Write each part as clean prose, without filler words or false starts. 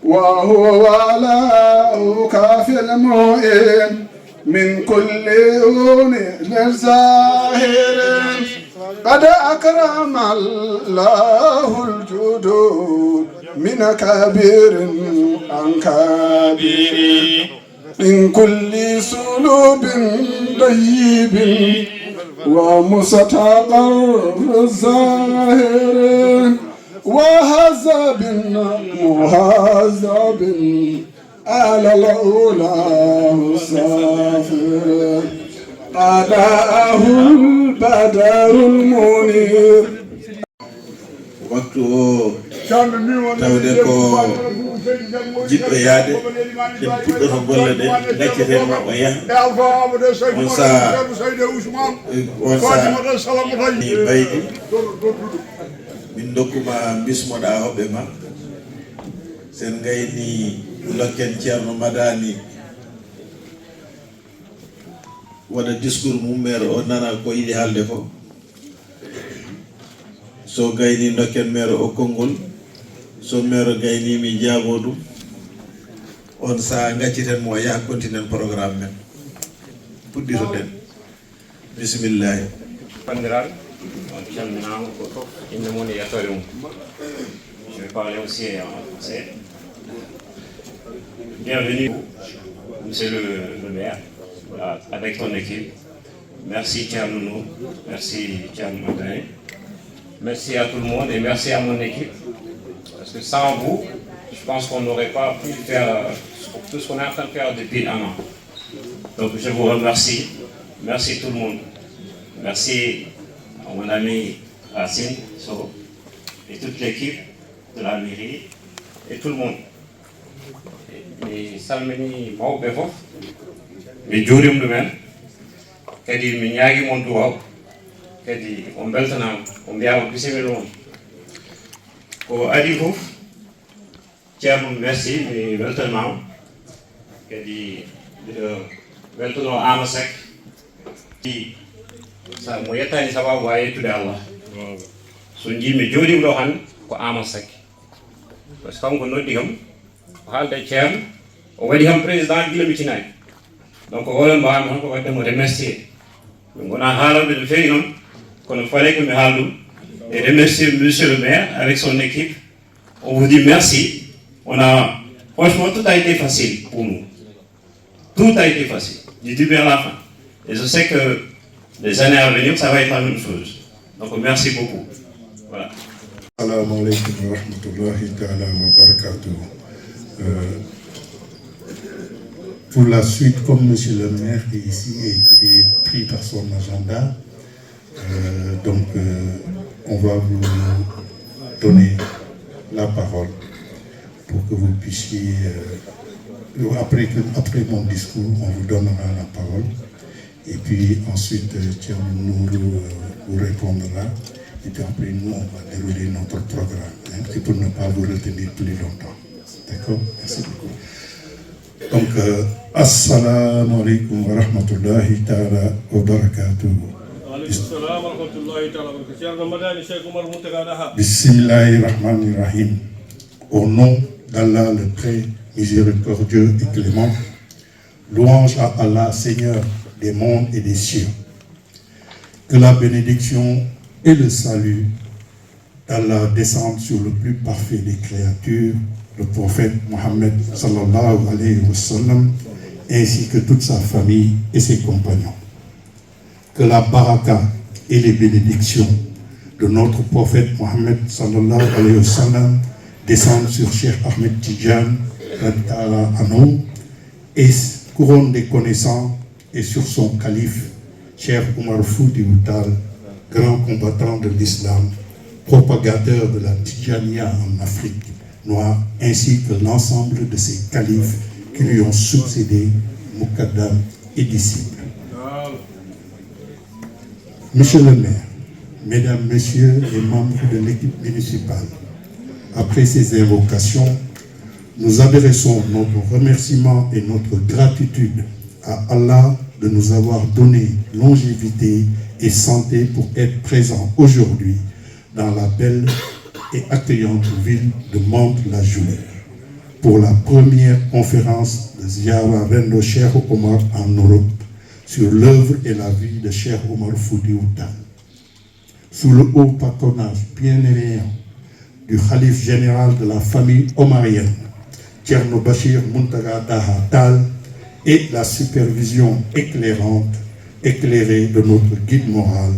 وهو لا كافي المؤمن من كل للزاهر قد أكرم الله الجدود من كبير عن كبير من كل سلوب طيب ومستقر الظاهر وهذب مهذب على الأولى السافر أداءه البدر المنير waktu tawde ko jiɗɗo yaade ɗen puɗɗoto golle ɗe dacceten o yaha on saha baydi min dokkuma bismoɗa hoɓɓe ma sen gayni lokken ceerno madani waɗa discours mum maire o nana ko yiɗi haalde ko so gayni dokken maire o konngol so maire gayni mi jaabo ɗum on saha gacciten mo yaha continuen programme men puɗɗitoɗen bisimillahi bandiraɓe on calminama ko fof inde mum e yettode mum. Je vais parler aussi en français. Bienvenue, monsieur le maire, avec ton équipe. Merci Thierno, merci Thierno Madani. Merci à tout le monde et merci à mon équipe. Parce que sans vous, je pense qu'on n'aurait pas pu faire tout ce qu'on est en train de faire depuis un an. Donc je vous remercie. Merci tout le monde. Merci à mon ami Racine Soro et toute l'équipe de la mairie et tout le monde. Mi salmini mawɓe fof mi juurim ɗumen kadi mi ñaagimon duwaw kadi on beltanama on mbiyama bisimilla on ko adi fof ceerno merci mi weltanimama kadi weltano Ama Seck mo yettani sababu ha yettude Allah so jimi jooɗima ɗo hande ko Ama Seck par ce que kanko noddi kam o haalde ceerno o waɗi kam président gila mi tinani donc oɗon mbawami tan ko waddemo remercier min gona haalawɓe no fewi noon kono fallait que mi haal ɗum et remercier monsieur le maire avec son équipe. On vous dit merci. Franchement, tout a été facile pour nous. Tout a été facile, du début à la fin. Et je sais que les années à venir, ça va être la même chose. Donc merci beaucoup. Voilà. Assalamu alaikum wa rahmatullahi ta'ala wa barakatuh. Pour la suite, comme monsieur le maire est ici et qu'il est pris par son agenda, on va vous donner la parole pour que vous puissiez, après mon discours, on vous donnera la parole. Et puis ensuite, Thierno Nourou vous répondra. Et puis après, nous, on va dérouler notre programme. C'est pour ne pas vous retenir plus longtemps. D'accord? Merci beaucoup. Donc, assalamu alaikum wa rahmatullahi ta'ala wa barakatuh. Bismillahirrahmanirrahim. Au nom d'Allah le très miséricordieux et clément, louange à Allah, Seigneur des mondes et des cieux. Que la bénédiction et le salut d'Allah descendent sur le plus parfait des créatures, le prophète Mohammed sallallahu alayhi wa sallam, ainsi que toute sa famille et ses compagnons. Que la baraka et les bénédictions de notre prophète Mohammed sallallahu alayhi wa sallam descendent sur Cheikh Ahmed Tidjane et couronne des connaissants et sur son calife, Cheikh Oumar Foutiyou Tall, grand combattant de l'islam, propagateur de la Tidjaniya en Afrique noire, ainsi que l'ensemble de ses califes qui lui ont succédé, Muqaddam et disciples. Monsieur le maire, mesdames, messieurs les membres de l'équipe municipale, après ces invocations, nous adressons notre remerciement et notre gratitude à Allah de nous avoir donné longévité et santé pour être présents aujourd'hui dans la belle et accueillante ville de Mantes-la-Jolie pour la première conférence de Ziara Rendo Cheikh Omar en Europe sur l'œuvre et la vie de Cheikh Oumar Foutiyou Tall. Sous le haut patronage bienveillant du khalife général de la famille omarienne, Thierno Bachir Muntaga Daha Tall, et la supervision éclairée de notre guide moral,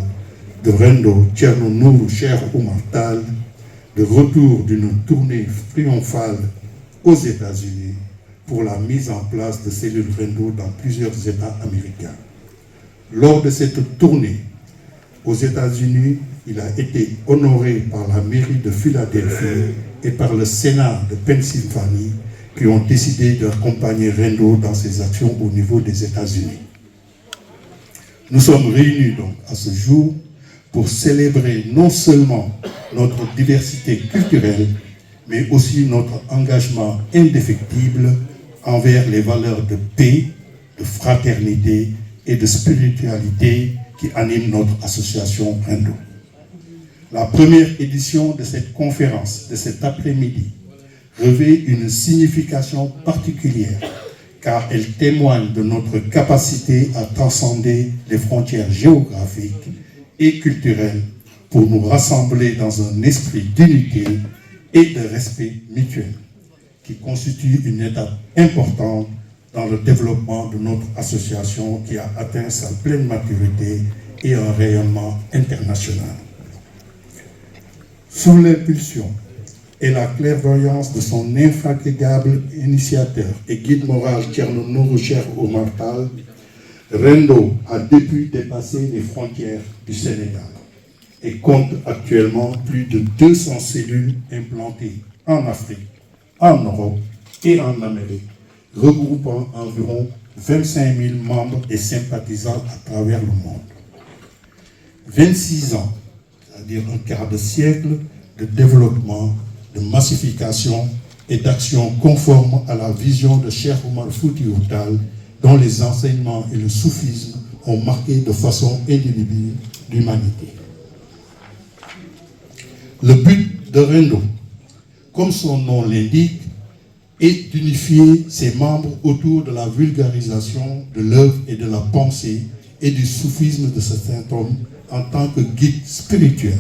de Rendo Thierno Nourou Cheikh Oumar Tall, de retour d'une tournée triomphale aux États-Unis pour la mise en place de cellules Rendo dans plusieurs États américains. Lors de cette tournée aux États-Unis, il a été honoré par la mairie de Philadelphie et par le Sénat de Pennsylvanie qui ont décidé d'accompagner Rendo dans ses actions au niveau des États-Unis. Nous sommes réunis donc à ce jour pour célébrer non seulement notre diversité culturelle, mais aussi notre engagement indéfectible envers les valeurs de paix, de fraternité et de spiritualité qui animent notre association Rendo. La première édition de cette conférence de cet après-midi revêt une signification particulière car elle témoigne de notre capacité à transcender les frontières géographiques et culturelles pour nous rassembler dans un esprit d'unité et de respect mutuel qui constitue une étape importante dans le développement de notre association qui a atteint sa pleine maturité et un rayonnement international. Sous l'impulsion et la clairvoyance de son infatigable initiateur et guide moral Thierno Nourou Cheikh Oumar Tall, Rendo a depuis dépassé les frontières du Sénégal et compte actuellement plus de 200 cellules implantées en Afrique, en Europe et en Amérique, regroupant environ 25 000 membres et sympathisants à travers le monde. 26 ans, c'est-à-dire un quart de siècle de développement, de massification et d'action conforme à la vision de Cheikh Oumar Foutiyou Tall, dont les enseignements et le soufisme ont marqué de façon indélébile l'humanité. Le but de Rendo, comme son nom l'indique, est d'unifier ses membres autour de la vulgarisation de l'œuvre et de la pensée et du soufisme de ce saint homme en tant que guide spirituel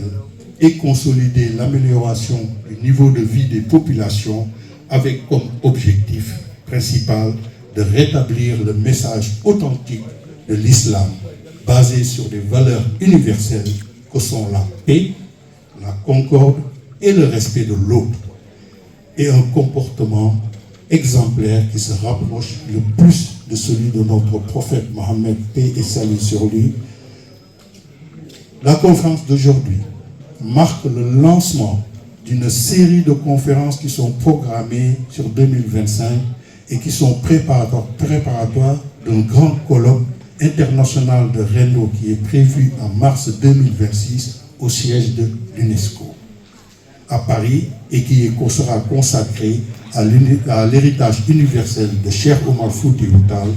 et consolider l'amélioration du niveau de vie des populations avec comme objectif principal de rétablir le message authentique de l'islam basé sur des valeurs universelles que sont la paix, la concorde et le respect de l'autre et un comportement exemplaire qui se rapproche le plus de celui de notre prophète Mohammed, paix et salut sur lui. La conférence d'aujourd'hui marque le lancement d'une série de conférences qui sont programmées sur 2025 et qui sont préparatoires d'un grand colloque international de Rendo qui est prévu en mars 2026 au siège de l'UNESCO à Paris et qui sera consacré à l'héritage universel de Cheikh Oumar Foutiyou Tall.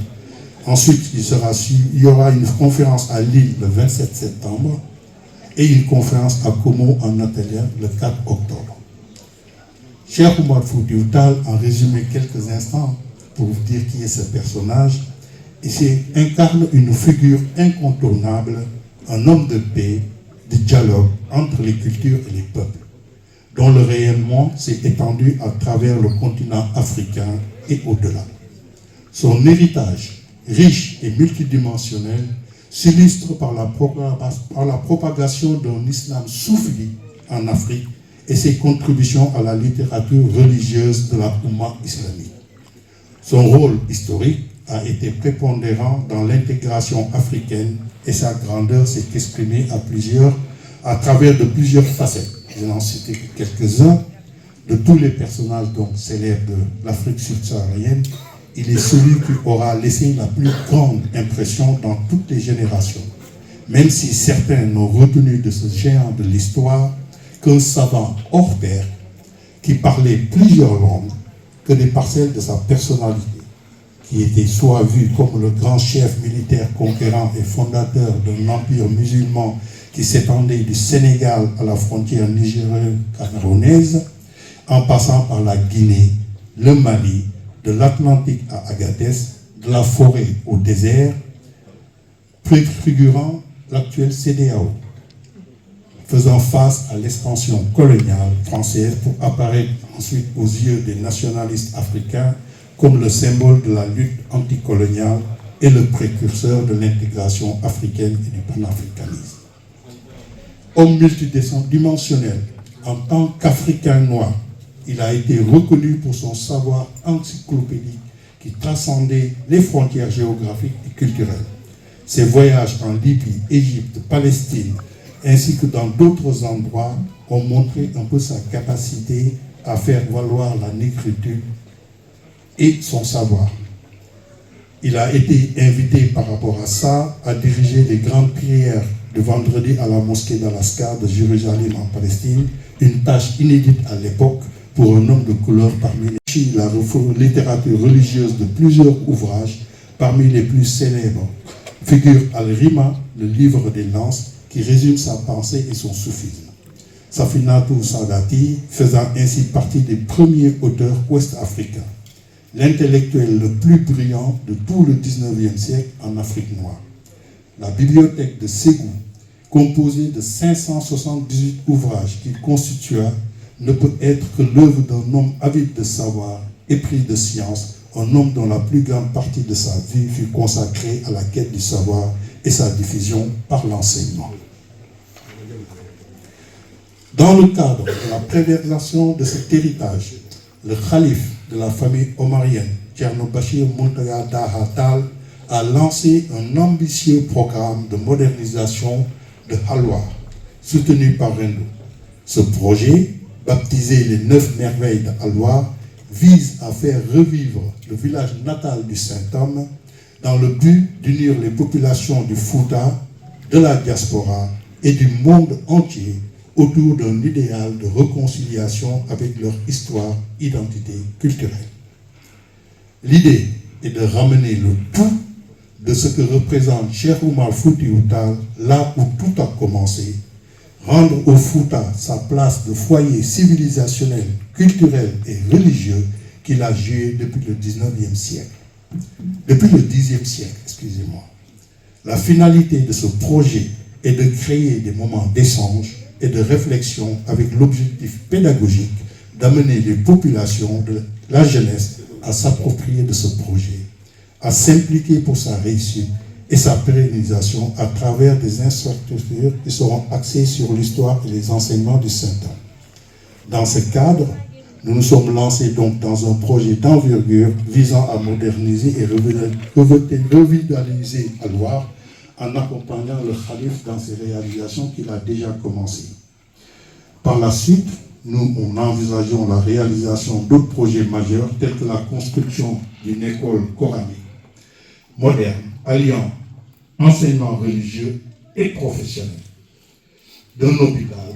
Ensuite, il y aura une conférence à Lille le 27 septembre et une conférence à Como en Athénée le 4 octobre. Cheikh Oumar Foutiyou Tall, en résumé quelques instants pour vous dire qui est ce personnage, incarne une figure incontournable, un homme de paix, de dialogue entre les cultures et les peuples, dont le rayonnement s'est étendu à travers le continent africain et au-delà. Son héritage, riche et multidimensionnel, s'illustre par la propagation d'un islam soufi en Afrique et ses contributions à la littérature religieuse de la Oumma islamique. Son rôle historique a été prépondérant dans l'intégration africaine et sa grandeur s'est exprimée à travers de plusieurs facettes. Je vais en citer quelques-uns. De tous les personnages donc célèbres de l'Afrique subsaharienne, il est celui qui aura laissé la plus grande impression dans toutes les générations. Même si certains n'ont retenu de ce géant de l'histoire qu'un savant hors pair qui parlait plusieurs langues, que des parcelles de sa personnalité, qui était soit vu comme le grand chef militaire conquérant et fondateur d'un empire musulman qui s'étendait du Sénégal à la frontière nigéro-camerounaise, en passant par la Guinée, le Mali, de l'Atlantique à Agadez, de la forêt au désert, préfigurant l'actuel CEDEAO, faisant face à l'expansion coloniale française pour apparaître ensuite aux yeux des nationalistes africains comme le symbole de la lutte anticoloniale et le précurseur de l'intégration africaine et du panafricanisme. Homme multidimensionnel, en tant qu'Africain noir, il a été reconnu pour son savoir encyclopédique qui transcendait les frontières géographiques et culturelles. Ses voyages en Libye, Égypte, Palestine, ainsi que dans d'autres endroits, ont montré un peu sa capacité à faire valoir la négritude et son savoir. Il a été invité par rapport à ça à diriger les grandes prières de vendredi à la mosquée d'Al-Aqsa de Jérusalem en Palestine, une tâche inédite à l'époque pour un homme de couleur parmi la littérature religieuse de plusieurs ouvrages, parmi les plus célèbres figure Al-Rima, le livre des lances, qui résume sa pensée et son soufisme. Safinatou Sadati faisant ainsi partie des premiers auteurs ouest-africains, l'intellectuel le plus brillant de tout le 19e siècle en Afrique noire. La bibliothèque de Ségou, composée de 578 ouvrages qu'il constitua, ne peut être que l'œuvre d'un homme avide de savoir, épris de science, un homme dont la plus grande partie de sa vie fut consacrée à la quête du savoir et sa diffusion par l'enseignement. Dans le cadre de la préservation de cet héritage, le calife de la famille omarienne, Thierno Bachir Muntaga Daha Tall, a lancé un ambitieux programme de modernisation de Halwar, soutenu par Rendo. Ce projet, baptisé les 9 merveilles de Halwar, vise à faire revivre le village natal du Saint-Homme dans le but d'unir les populations du Fouta, de la diaspora et du monde entier autour d'un idéal de réconciliation avec leur histoire, identité culturelle. L'idée est de ramener le tout de ce que représente Cheikh Oumar Foutiyou Tall là où tout a commencé, rendre au Fouta sa place de foyer civilisationnel, culturel et religieux qu'il a joué depuis le 19e siècle. Depuis le 10e siècle, excusez-moi. La finalité de ce projet est de créer des moments d'échange et de réflexion avec l'objectif pédagogique d'amener les populations de la jeunesse à s'approprier de ce projet, à s'impliquer pour sa réussite et sa pérennisation à travers des infrastructures qui seront axées sur l'histoire et les enseignements du Saint-Homme. Dans ce cadre, nous nous sommes lancés donc dans un projet d'envergure visant à moderniser et revitaliser Halwar en accompagnant le Khalif dans ses réalisations qu'il a déjà commencées. Par la suite, nous envisageons la réalisation d'autres projets majeurs tels que la construction d'une école coranique moderne, alliant enseignement religieux et professionnel, d'un hôpital,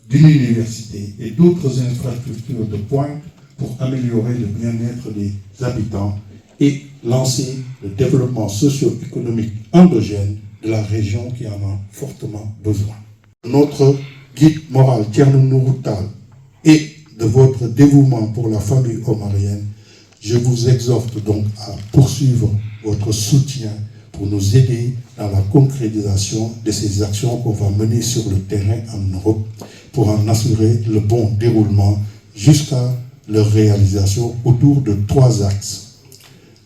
d'une université et d'autres infrastructures de pointe pour améliorer le bien-être des habitants et lancer le développement socio-économique endogène de la région qui en a fortement besoin. Notre guide moral, Thierno Nourou Tall, et de votre dévouement pour la famille omarienne, je vous exhorte donc à poursuivre votre soutien pour nous aider dans la concrétisation de ces actions qu'on va mener sur le terrain en Europe pour en assurer le bon déroulement jusqu'à leur réalisation autour de 3 axes.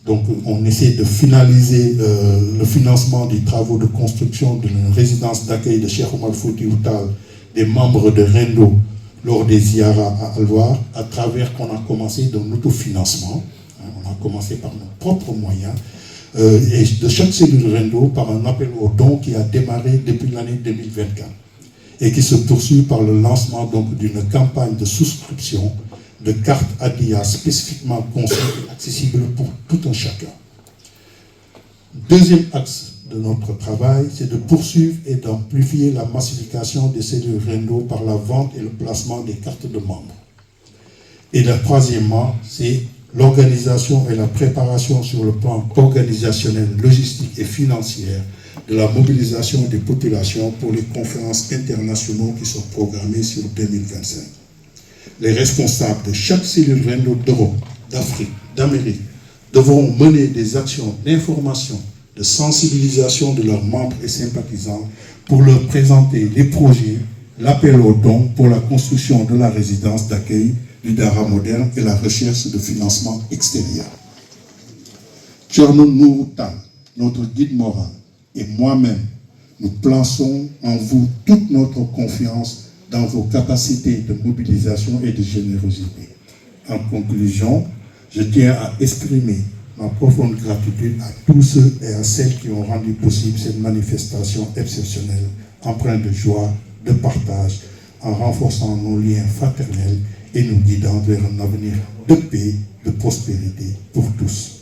Donc on essaie de finaliser le financement des travaux de construction d'une résidence d'accueil de Cheikh Oumar Foutiyou Tall, des membres de Rendo lors des Ziara à Halwar, à travers qu'on a commencé d'un autofinancement. On a commencé par nos propres moyens et de chaque cellule Rendo par un appel aux dons qui a démarré depuis l'année 2024 et qui se poursuit par le lancement donc d'une campagne de souscription de cartes ADIA spécifiquement conçues et accessibles pour tout un chacun. Deuxième axe de notre travail, c'est de poursuivre et d'amplifier la massification des cellules Rendo par la vente et le placement des cartes de membres. Et troisièmement, c'est l'organisation et la préparation sur le plan organisationnel, logistique et financier de la mobilisation des populations pour les conférences internationales qui sont programmées sur 2025. Les responsables de chaque cellule Rendo d'Europe, d'Afrique, d'Amérique devront mener des actions d'information, de sensibilisation de leurs membres et sympathisants pour leur présenter les projets, l'appel aux dons pour la construction de la résidence d'accueil du Dara moderne et la recherche de financement extérieur. Thierno Nouroutan, notre guide moral, et moi-même, nous plaçons en vous toute notre confiance dans vos capacités de mobilisation et de générosité. En conclusion, je tiens à exprimer ma profonde gratitude à tous ceux et à celles qui ont rendu possible cette manifestation exceptionnelle, empreinte de joie, de partage, en renforçant nos liens fraternels et nous guidant vers un avenir de paix, de prospérité pour tous.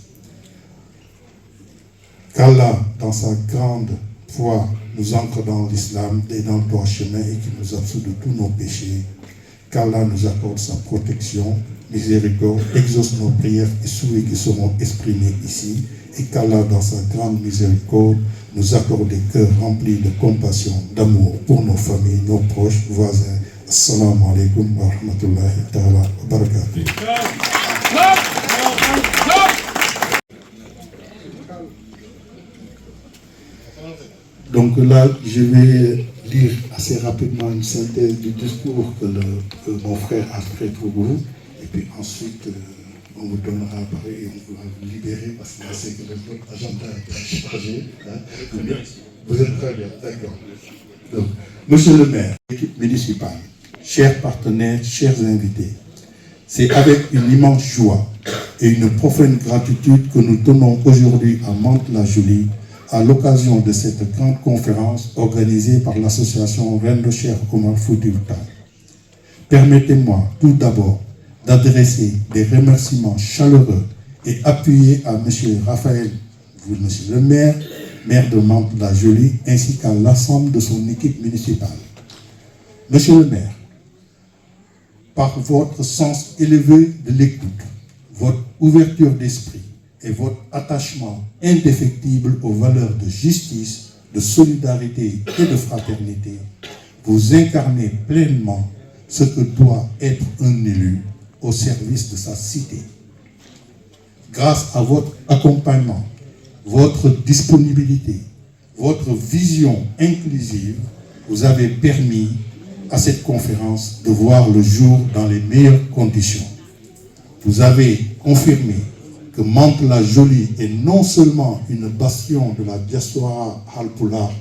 Qu'Allah, dans sa grande foi, nous ancre dans l'islam et dans le droit chemin et qui nous absout de tous nos péchés. Qu'Allah nous accorde sa protection, miséricorde, exauce nos prières et souhaits qui seront exprimés ici, et qu'Allah, dans sa grande miséricorde, nous accorde des cœurs remplis de compassion, d'amour pour nos familles, nos proches, voisins. Assalamu alaikum wa rahmatullahi ta'ala wa barakatuh. Donc là, je vais lire assez rapidement une synthèse du discours que mon frère a fait pour vous. Et puis ensuite, on vous donnera pareil et on va vous libérer parce que je sais que votre agenda est chargé. Hein. Vous êtes très bien, d'accord. Donc, Monsieur le maire, équipe municipale, chers partenaires, chers invités, c'est avec une immense joie et une profonde gratitude que nous tenons aujourd'hui à Mantes-la-Jolie à l'occasion de cette grande conférence organisée par l'association Rendo Cheikh Omar Foutiyou Tall. Permettez-moi tout d'abord d'adresser des remerciements chaleureux et appuyés à M. Raphaël, M. le maire de Mantes-la-Jolie, ainsi qu'à l'ensemble de son équipe municipale. Monsieur le maire, par votre sens élevé de l'écoute, votre ouverture d'esprit et votre attachement indéfectible aux valeurs de justice, de solidarité et de fraternité, vous incarnez pleinement ce que doit être un élu au service de sa cité. Grâce à votre accompagnement, votre disponibilité, votre vision inclusive, vous avez permis à cette conférence de voir le jour dans les meilleures conditions. Vous avez confirmé que Mantes-la-Jolie est non seulement une bastion de la diaspora halpoula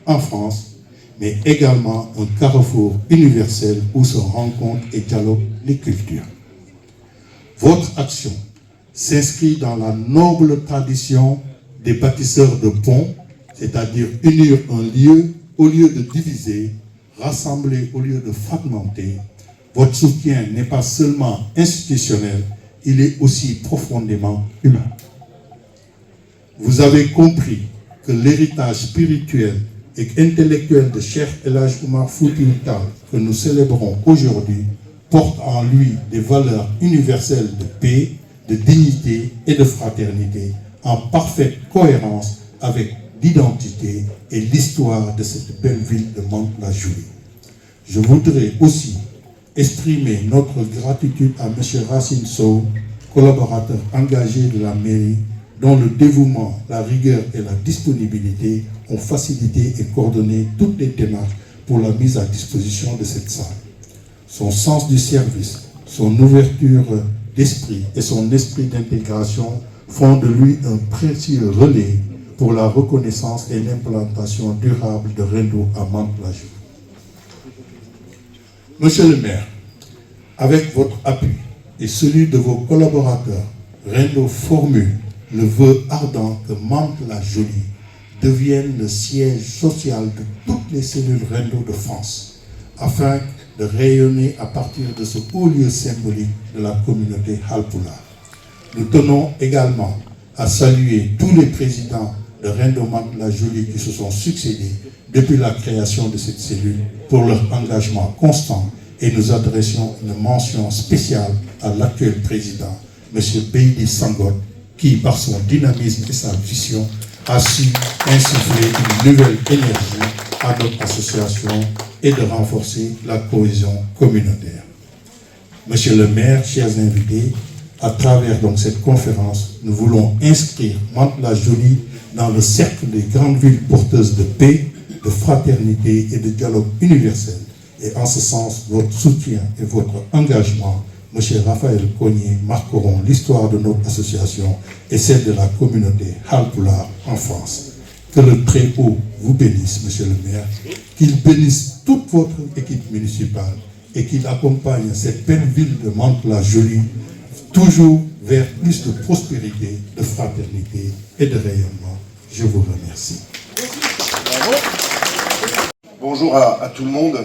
en France, mais également un carrefour universel où se rencontrent et dialoguent les cultures. Votre action s'inscrit dans la noble tradition des bâtisseurs de ponts, c'est-à-dire unir un lieu au lieu de diviser, rassembler au lieu de fragmenter. Votre soutien n'est pas seulement institutionnel, il est aussi profondément humain. Vous avez compris que l'héritage spirituel et intellectuel de Cheikh El Hadj Omar Foutiyou Tall que nous célébrons aujourd'hui porte en lui des valeurs universelles de paix, de dignité et de fraternité, en parfaite cohérence avec l'identité et l'histoire de cette belle ville de Mantes-la-Jolie. Je voudrais aussi exprimer notre gratitude à M. Racine Sow, collaborateur engagé de la mairie, dont le dévouement, la rigueur et la disponibilité ont facilité et coordonné toutes les démarches pour la mise à disposition de cette salle. Son sens du service, son ouverture d'esprit et son esprit d'intégration font de lui un précieux relais pour la reconnaissance et l'implantation durable de Rendo à Mantes-la-Jolie. Monsieur le maire, avec votre appui et celui de vos collaborateurs, Rendo formule le vœu ardent que Mantes-la-Jolie devienne le siège social de toutes les cellules Rendo de France, afin de rayonner à partir de ce haut lieu symbolique de la communauté Halpulaar. Nous tenons également à saluer tous les présidents de Rendo Mantes-la-Jolie qui se sont succédés depuis la création de cette cellule pour leur engagement constant, et nous adressons une mention spéciale à l'actuel président, M. Beydi Sangot, qui, par son dynamisme et sa vision, a su insuffler une nouvelle énergie à notre association et de renforcer la cohésion communautaire. Monsieur le maire, chers invités, à travers donc cette conférence, nous voulons inscrire Mantes-la-Jolie dans le cercle des grandes villes porteuses de paix, de fraternité et de dialogue universel. Et en ce sens, votre soutien et votre engagement, M. Raphaël Cognier, marqueront l'histoire de notre association et celle de la communauté Halpulaar en France. Que le Très-Haut vous bénisse, M. le maire, qu'il bénisse toute votre équipe municipale et qu'il accompagne cette belle ville de Mantes-la-Jolie toujours vers plus de prospérité, de fraternité et de rayonnement. Je vous remercie. Bonjour à tout le monde.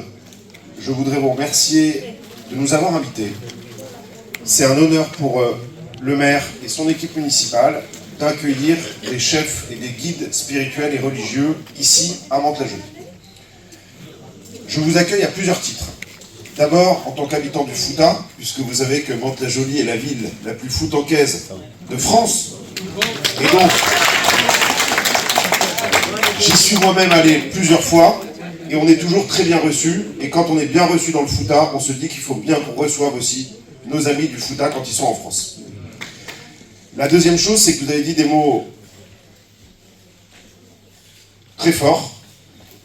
Je voudrais vous remercier de nous avoir invités. C'est un honneur pour le maire et son équipe municipale d'accueillir des chefs et des guides spirituels et religieux ici à Mantes-la-Jolie. Je vous accueille à plusieurs titres. D'abord, en tant qu'habitant du Fouta, puisque vous savez que Mantes-la-Jolie est la ville la plus foutancaise de France. Et donc, j'y suis moi-même allé plusieurs fois, et on est toujours très bien reçu. Et quand on est bien reçu dans le Fouta, on se dit qu'il faut bien qu'on reçoive aussi nos amis du Fouta quand ils sont en France. La deuxième chose, c'est que vous avez dit des mots très forts,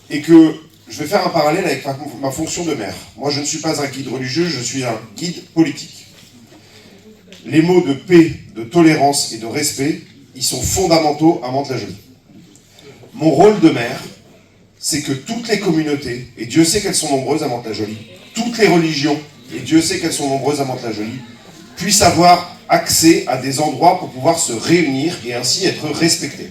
et que je vais faire un parallèle avec ma fonction de maire. Moi, je ne suis pas un guide religieux, je suis un guide politique. Les mots de paix, de tolérance et de respect, ils sont fondamentaux à Mantes-la-Jolie. Mon rôle de maire, c'est que toutes les communautés, et Dieu sait qu'elles sont nombreuses à Mantes-la-Jolie, toutes les religions, et Dieu sait qu'elles sont nombreuses à Mantes-la-Jolie, puissent avoir accès à des endroits pour pouvoir se réunir et ainsi être respectés.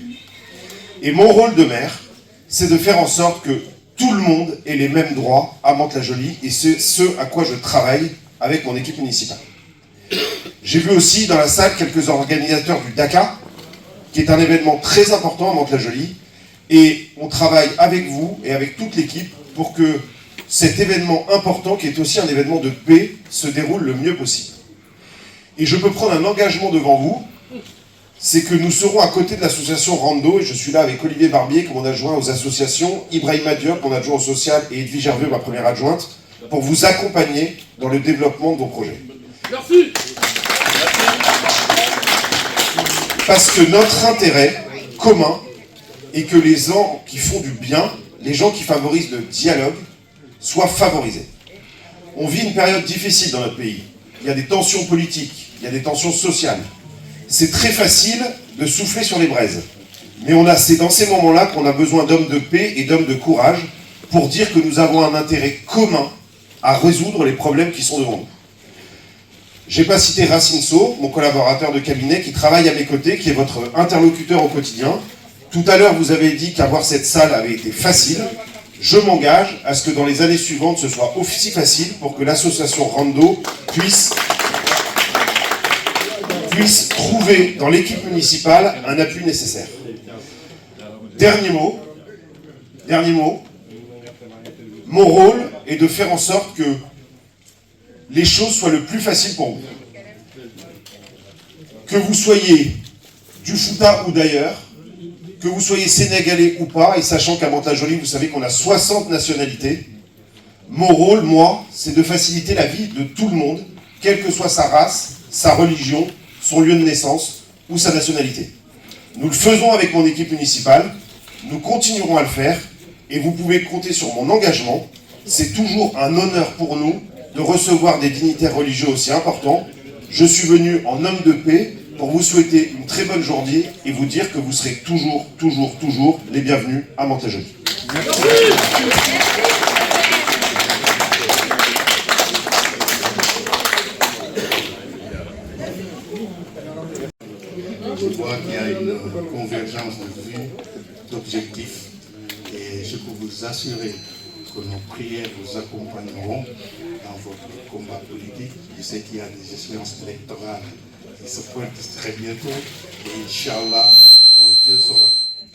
Et mon rôle de maire, c'est de faire en sorte que tout le monde ait les mêmes droits à Mantes-la-Jolie, et c'est ce à quoi je travaille avec mon équipe municipale. J'ai vu aussi dans la salle quelques organisateurs du Dakar, qui est un événement très important à Mantes-la-Jolie, et on travaille avec vous et avec toute l'équipe pour que cet événement important, qui est aussi un événement de paix, se déroule le mieux possible. Et je peux prendre un engagement devant vous, c'est que nous serons à côté de l'association Rando, et je suis là avec Olivier Barbier, mon adjoint aux associations, Ibrahima Diop, mon adjoint au social, et Edwige Hervieux, ma première adjointe, pour vous accompagner dans le développement de vos projets. Merci. Parce que notre intérêt commun est que les gens qui font du bien, les gens qui favorisent le dialogue, soient favorisés. On vit une période difficile dans notre pays. Il y a des tensions politiques, il y a des tensions sociales. C'est très facile de souffler sur les braises. Mais c'est dans ces moments-là qu'on a besoin d'hommes de paix et d'hommes de courage pour dire que nous avons un intérêt commun à résoudre les problèmes qui sont devant nous. Je n'ai pas cité Racine So, mon collaborateur de cabinet qui travaille à mes côtés, qui est votre interlocuteur au quotidien. Tout à l'heure, vous avez dit qu'avoir cette salle avait été facile. Je m'engage à ce que dans les années suivantes, ce soit aussi facile pour que l'association Rando puisse trouver dans l'équipe municipale un appui nécessaire. Dernier mot, mon rôle est de faire en sorte que les choses soient le plus faciles pour vous. Que vous soyez du Fouta ou d'ailleurs, que vous soyez sénégalais ou pas, et sachant qu'à Mantes-la-Jolie, vous savez qu'on a 60 nationalités, mon rôle, moi, c'est de faciliter la vie de tout le monde, quelle que soit sa race, sa religion, son lieu de naissance ou sa nationalité. Nous le faisons avec mon équipe municipale, nous continuerons à le faire, et vous pouvez compter sur mon engagement. C'est toujours un honneur pour nous de recevoir des dignitaires religieux aussi importants. Je suis venu en homme de paix pour vous souhaiter une très bonne journée et vous dire que vous serez toujours les bienvenus à Mantes-la-Jolie. Je vois qu'il y a assurer que nos prières vous accompagneront dans votre combat politique. Je sais qu'il y a des échéances électorales qui se pointent très bientôt. Et Inch'Allah,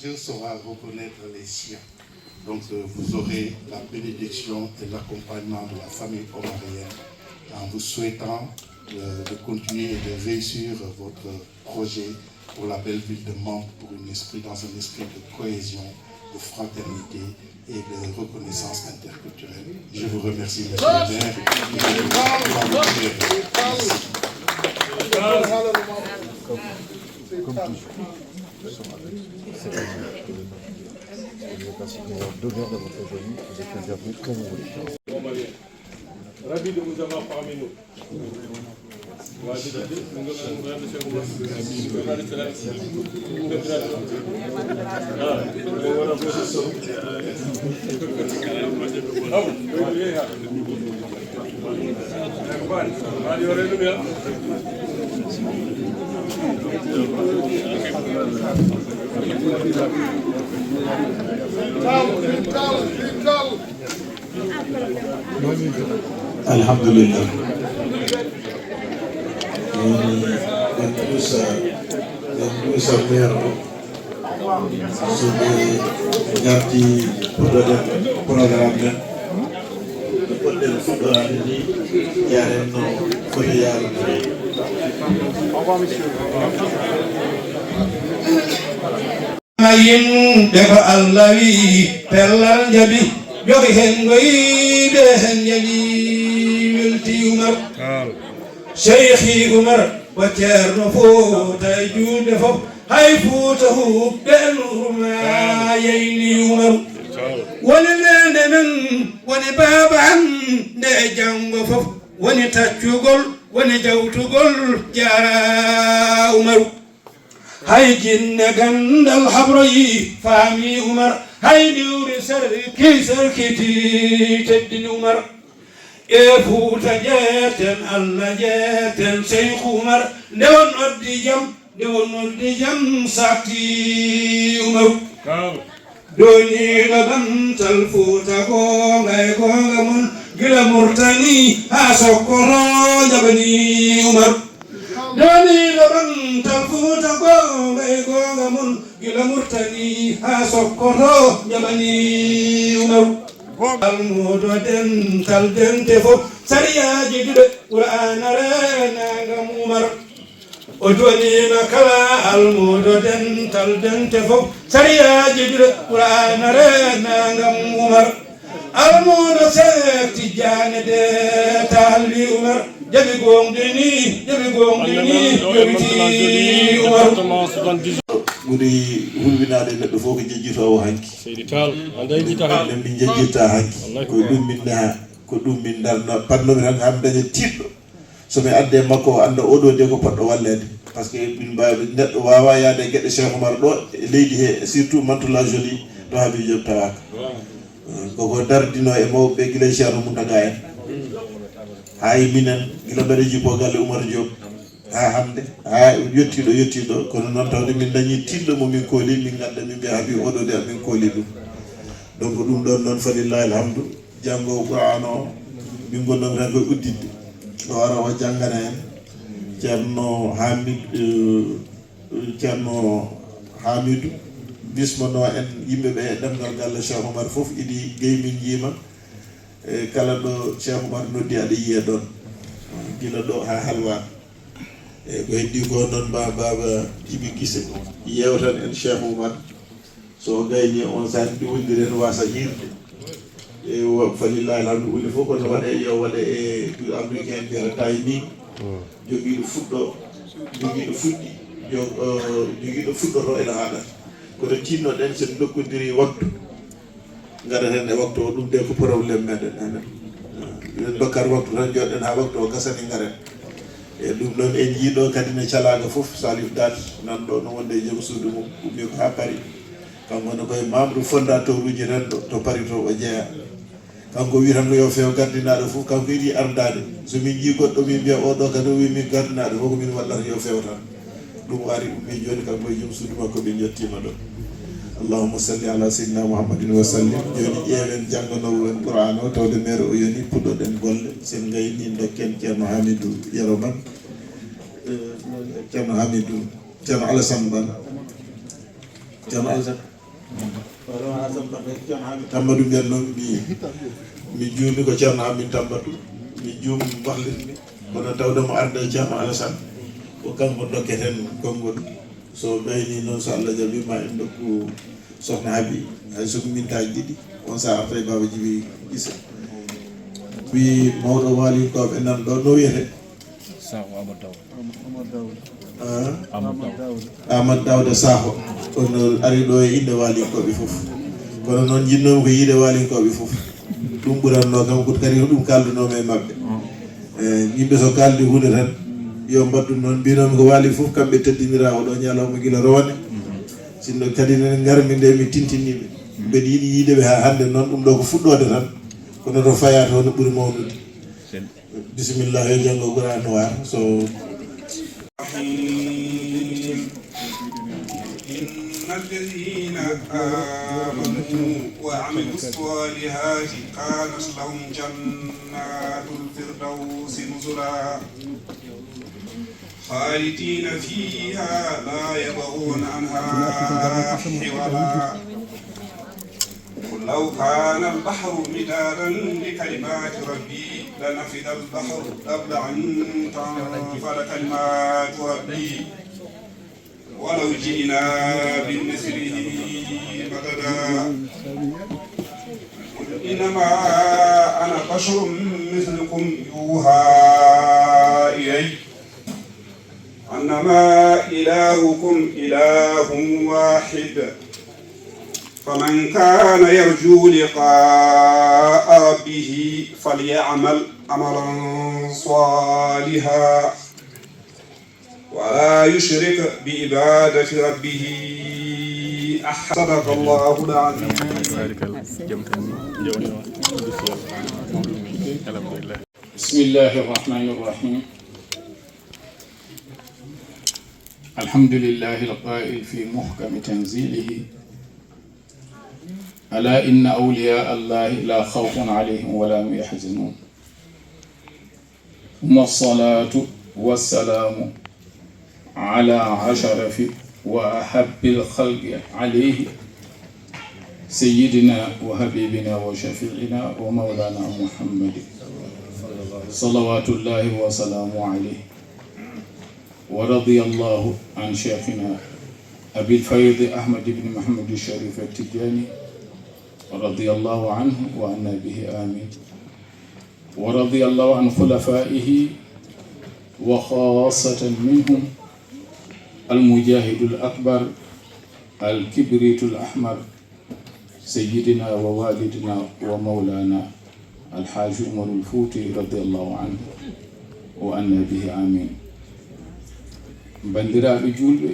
Dieu saura reconnaître les siens. Donc vous aurez la bénédiction et l'accompagnement de la famille omarienne en vous souhaitant de continuer et de réussir votre projet pour la belle ville de Mende, dans un esprit de cohésion, de fraternité et de reconnaissance interculturelle. Je vous remercie, monsieur le maire. D'honneur de votre venue, vous êtes bienvenue comme vous voulez. Ravi de vous avoir parmi nous. Alhamdulillah. En plus maire suñu garti programme poɗɗen fuɗɗorade ni yarenno foti yarude. Au revoir, monsieur. yimɓe ko Allah wi pellal jaɓi jogi hen goyde hen jaɓi welti Umar Cheikhi Umar wa ceerno Fuuta e julde fof hay Fuuta huɓɓe nurma yeyni Umaru woni nende men woni baaba an nde janggo fof woni taccugol woni jawtugol jara Umaru hay jinne gandal habroyi faami Umar hay diwri sarkiti teddini Umar e Fuuta jeeten Allah jeeten Cheikhu Umar nde won noddi jam sakti Umaru doniɗo ɓamtal Fuuta gonga e gonga mon gila Murtani ha Sokoto jaɓani Umaru doniɗo ɓamtal Fuuta gonga e gonga mon gila Murtani ha Sokoto jaɓani Umaru almudo dental dente fof sariyaji duɗe Qur'ana renagam Umar o jonima kala almudo dental dente fof sariyaji duɗe Qur'ana renagam Umar almudo Seex Tijjaane de talwi Umar jaɓi gonɗini joɓiti Umar ɓuri hulwinade neɗɗo fof ko jejjitowo hanki nden min jejjitta hanki ko ɗum min darno patnomi tan hami daña tiɗɗo somi adde makko o anda oɗo de ko poɗɗo wallede par ce que min mbawi neɗɗo wawa yaade e gueɗe Cheikh Oumar ɗo e leydi he surtout Mantoula Joly ɗo haabi joom tawaka koko dardino e mawɓe guila Ceerno Mountaga en hay minen guila mbeɗa jippo galle Oumar Diop ha hande ha yettiɗo kono noon tawde min dañi tiɗɗo momin kooli min ganda min mbiya haabi oɗo de amin kooli ɗum donc ɗum ɗon noon falillahi alhamdu janggo Qur'an o min gonɗon tan koye uddidde o ara o janggana en ceerno Hamidou bismono en yimɓeɓe e ɗemgal galle Cheikh Oumar foof iɗi gueyi min jiima e kala ɗo Cheikh Oumar noddi aɗa yiya ɗon gila ɗo ha halwa e ko heddi ko noon baba Djiby Guissé yewtan en Cheikh Oumar so gayni on sani ɗi wondiren wasa hirde e falillahi alhamdu hunde fof kono waɗe yo waɗe e américain mbiyata tawi ni joguiɗo fuɗɗo joguiɗo fuɗɗi joguiɗo fuɗɗoto ene haɗata kono tinnoɗen sen dokkodiri waktu gadaten e waktu o ɗum de ko probléme meɗen enen en dokkar waktu tan joɗɗen ha waktu o gasani garen e ɗum ɗon en jiiɗo kadi ne calaga foof Salif Date nanɗo no wonde e joom suudu mum ummi ko ha Paris kanko ne koye membre fondateur uji renɗo to Paris to o jeeya kanko wi tan ko yo few gardinaɗo foof kanko yiiɗi ardade somin jii goɗɗo min mbiya oɗo kadi o wi min gardinaɗo fof ko min waɗata yo few tan ɗum ari ummi joni kanko e joom suudu makko ɓe jettima ɗo allahumma salli ala sayyidina muhammadin wa sallim. Joni ƴeewen jangganowen qur'an o tawde maire o yoni puɗɗoɗen golle sen gayni dokken ceerno hamidou yaroban ceerno hamidou ceerno alassane ban ceerno alassane ceerno hamid tammadou mbiyen noon mi juumi ko ceerno hamid tammadou mi juumi mbahlirmi kono tawde mo arde ceerno alassane ko kanko dokketen konngol so ɓayni noon so Allah jaɓi ma en dokku sohna Habi hay soko mintaji ɗiɗi on saaha tawi baba Djibi Guissé wi mawɗo walinkoɓe nan ɗo no wiyete Amadou Dawda Sakho ono ari ɗo e inde walinkoɓe foof kono noon jinnomi ko yiide walinkoɓe foof ɗum ɓuranno kam koto kadi ko ɗum kaldunomi e mabɓe yimɓe so kaldi hunde tan yo mbaɗɗum noon mbinomi ko waali fof kamɓe teddinira oɗo ñalawma guila rowne sinno kadi nen garmi nde mi tintiniɓe mbeɗa yiiɗi yiideɓe ha hande noon ɗum ɗo ko fuɗɗode tan kono to fayata hono ɓuuri mawnude bisimillah yo janggo Qur'an noir so الذين آمنوا وعملوا الصالحات كانت لهم جنات الفردوس نزلا خالدين فيها لا يبغون عنها حولا قل لو كان البحر مدادا لكلمات ربي لنفد البحر قبل أن تنفد كلمات ربي ولو جئنا بمثله مددا قل إنما أنا بشر مثلكم يوحى إلي أنما إلهكم إله واحد فمن كان يرجو لقاء ربه فليعمل عملا صالحا ولا يشرك بعبادة ربه أحد. صدق الله العظيم. بسم الله الرحمن الرحيم. الحمد لله القائل في محكم تنزيله ألا إن أولياء الله لا خوف عليهم ولا هم يحزنون ثم الصلاة والسلام على أشرف وأحب الخلق عليه سيدنا وحبيبنا وشفيعنا ومولانا محمد صلوات الله وسلامه عليه ورضي الله عن شيخنا أبي الفيض أحمد بن محمد الشريف التجاني رضي الله عنه وعنا به آمين ورضي الله عن خلفائه وخاصة منهم المجاهد الأكبر الكبريت الأحمر سيدنا ووالدنا ومولانا الحاج عمر الفوتي رضي الله عنه وعنا به آمين bandiraɓe julɓe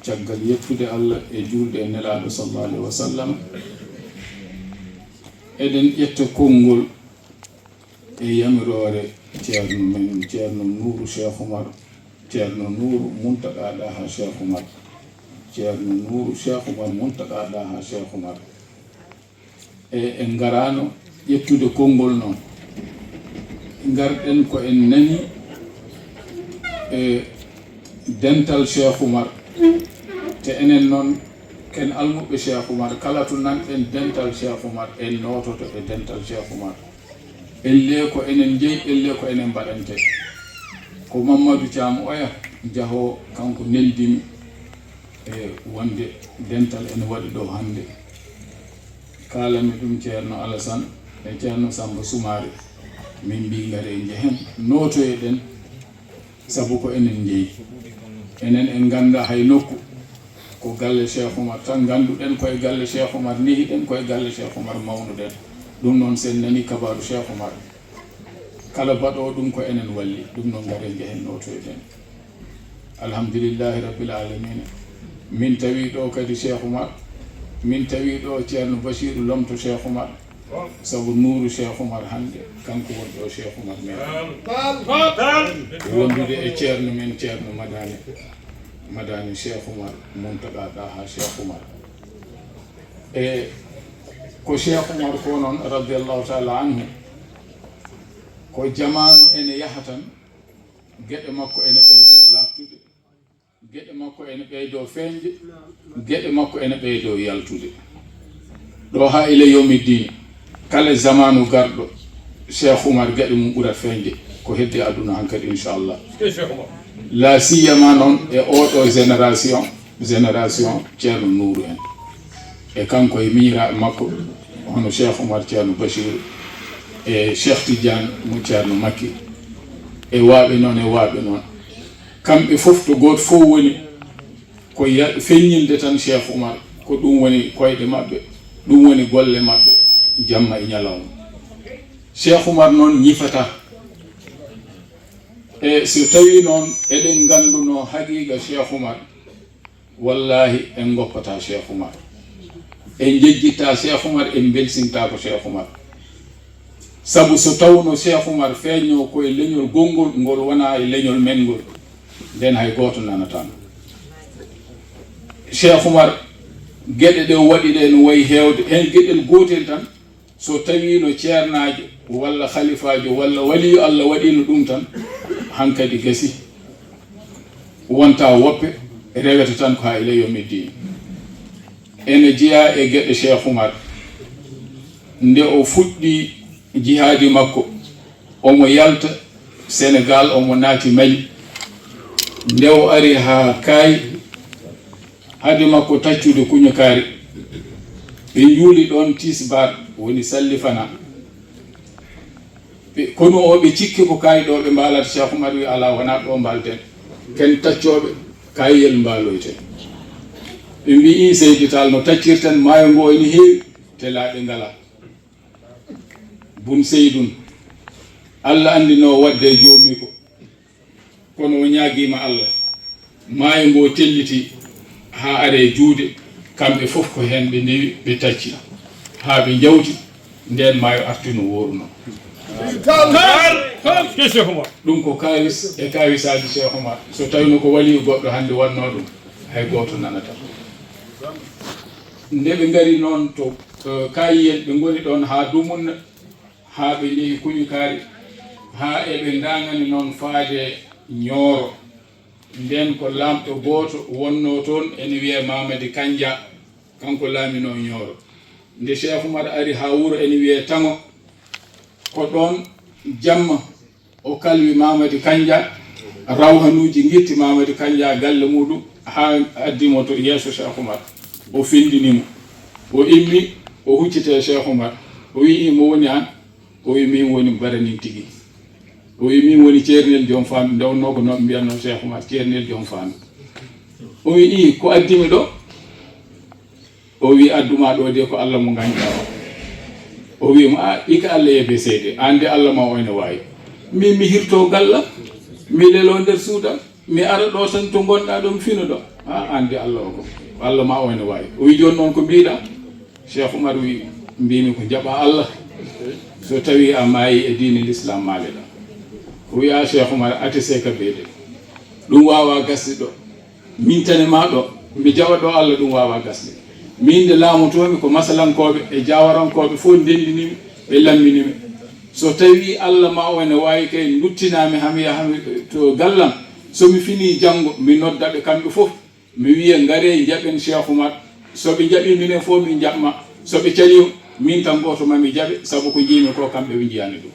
caggal yettude Allah e julde e nelaɗo sallallahu alaihi wa sallam eɗen ƴetta konngol e yamirore ceerno men ceerno Nouru Cheikh Oumar ceerno Nouru Muntaka Daha Cheikh Oumar ceerno Nouru Cheikh Oumar Muntaka Daha Cheikh Oumar en garano ƴettude konngol noon garɗen ko en nani dental Cheikh Oumar te enen noon ken almuɓe Cheikh Oumar kala to nanɗen dental Cheikh Oumar en nototo e dental Cheikh Oumar elle ko enen jeeyi elle ko enen mbaɗante ko Mamadou Thiam oya jaho kanko neldimi e wonde dental ene waɗi ɗo hande kalami ɗum ceerno Alassane e ceerno Samba Soumare min mbi gare jehen notoyeɗen sabu ko enen jeeyi enen en ganda hay nokku ko galle Cheikh Oumar tan ganduɗen koye galle Cheikh Oumar nehiɗen koye galle Cheikh Oumar mawnuɗen ɗum noon sen nani kabaru Cheikh Oumar kala baɗo ɗum ko enen walli ɗum noon gare jehen notoyɗen alhamdulillahi rabbil alamina min tawi ɗo kadi Cheikh Oumar min tawi ɗo ceerno Bachirou lomto Cheikh Oumar sabu Nouru Cheikh Oumar hande kanko woni ɗo Cheikh Oumar men wondude e ceerno men ceerno madani Cheikh Oumar Muntaka Daha Cheikh Oumar e ko Cheikh Oumar ko noon radiallahu taala anhu ko jamanu ene yaha tan geɗe makko ene ɓeydo laftude geɗe makko ene ɓeydo feñde geɗe makko ene ɓeydo yaltude ɗo ha ila yawmi din kala zamanu garɗo Cheikh Oumar geɗe mum ɓurat feñde ko heddi aduna hankadi inchallah la siyama noon e oɗo génération ceerno Nourou en e kanko e miñiraɓe makko hono Cheikh Oumar ceerno Bachir e Cheikh Tidiane mo ceerno Makki e waaɓe noon kamɓe fof to goto fof woni ko feññinde tan Cheikh Oumar ko ɗum woni koyɗe maɓɓe ɗum woni golle maɓɓe jamma e ñalawma Cheikh Oumar noon ñifata e so tawi noon eɗen ganduno haqiqa Cheikh Oumar wallahi en goppata Cheikh Oumar en jejjitta Cheikh Oumar en belsinta ko Cheikh Oumar sabu so tawno Cheikh Oumar feeño koye leñol gongol ngol wona e leñol men ngol nden hay goto nanatano Cheikh Oumar gueɗe ɗe waɗi ɗe no wayi hewde hen gueɗel gotel tan so tawino ceernajo walla khalifajo walla waliyo Allah waɗino ɗum tan hankadi gasi wonta woppe reweta tan ko ha ila yawmi din ene jeeya e gueɗe Cheikh Oumar nde o fuɗɗi jihadi makko omo yalta Sénégal omo naati Mali nde o ari ha Kaay hade makko taccude kuñakaari ɓe juuli ɗon tisbar woni sallifana kono o ɓe cikki ko Kaay ɗo ɓe mbalata Cheikh Oumar wi ala wona ɗo mbalten ken taccoɓe Kaayel mbaloyten ɓe mbi Seydi Tall no taccirten maayo ngo ene heewi telaɓe ngala bun Seydun Allah andi no wadde joomi ko kono o ñaaguima Allah maayo ngo telliti ha are juude kamɓe fof ko hen ɓe ndewi ɓe tacci ha ɓe jawti nden maayo artino woruno ɗum ko kawis e kawisaji Cheikh Oumar so tawino ko wali goɗɗo hande wanno ɗum hay goto nanata nde ɓe ngari noon to kayiyel ɓe goni ɗon ha dumunna ha ɓe jeehi kuñikaari ha eɓe dangani noon faade Ñooro nden ko lamɗo goto wonno toon ene wiye Mamadi Kandia kanko laamino Ñooro nde Cheikh Oumar ari ha wuro ene wiye Tango ko ɗon jamma o kalwi Mamadi Kandia rawhanuji guitti Mamadi Kandia galle muɗum ha addimo to yeeso Cheikh Oumar o findinimo o immi o huccite Cheikh Oumar o wi mo woni an o wi min woni baranin tigui o wi min woni ceernel joom faami ndewno ko noon mbiyatno Cheikh Oumar ceernel joom faami o wi ko addimi ɗo o wi adduma ɗo de ko Allah mo ganduɗa o wi mo ika Allah yeeɓe seede ande Allah ma oyne wawi min mi hirto galla mi lelo nder suudan mi ara ɗo tan to gonɗa ɗo mi fino ɗo ande Allah o ko Allah ma oyne wawi o wi joni noon ko mbiɗa Cheikh Oumar wi mbimi ko jaɓa Allah so tawi a maayi e diine l'islam maaleɗa o wiya Cheikh Oumar atese ka beede ɗum wawa gasde ɗo min tane ma ɗo mi jawa ɗo Allah ɗum wawa gasde min de laamotomi ko masalankoɓe e jawarankoɓe fof ndendinimi ɓe lamminimi so tawi Allah ma o ene wawi kay duttinami hami yahami to gallam somi fini janggo mi noddaɓe kamɓe fof mi wiya gaare jaɓen Cheikh Oumar soɓe jaɓi minen fof min jaɓma soɓe cali min tan goto mami jaɓe saabu ko jiimi ko kamɓe ɓe jiyani ɗum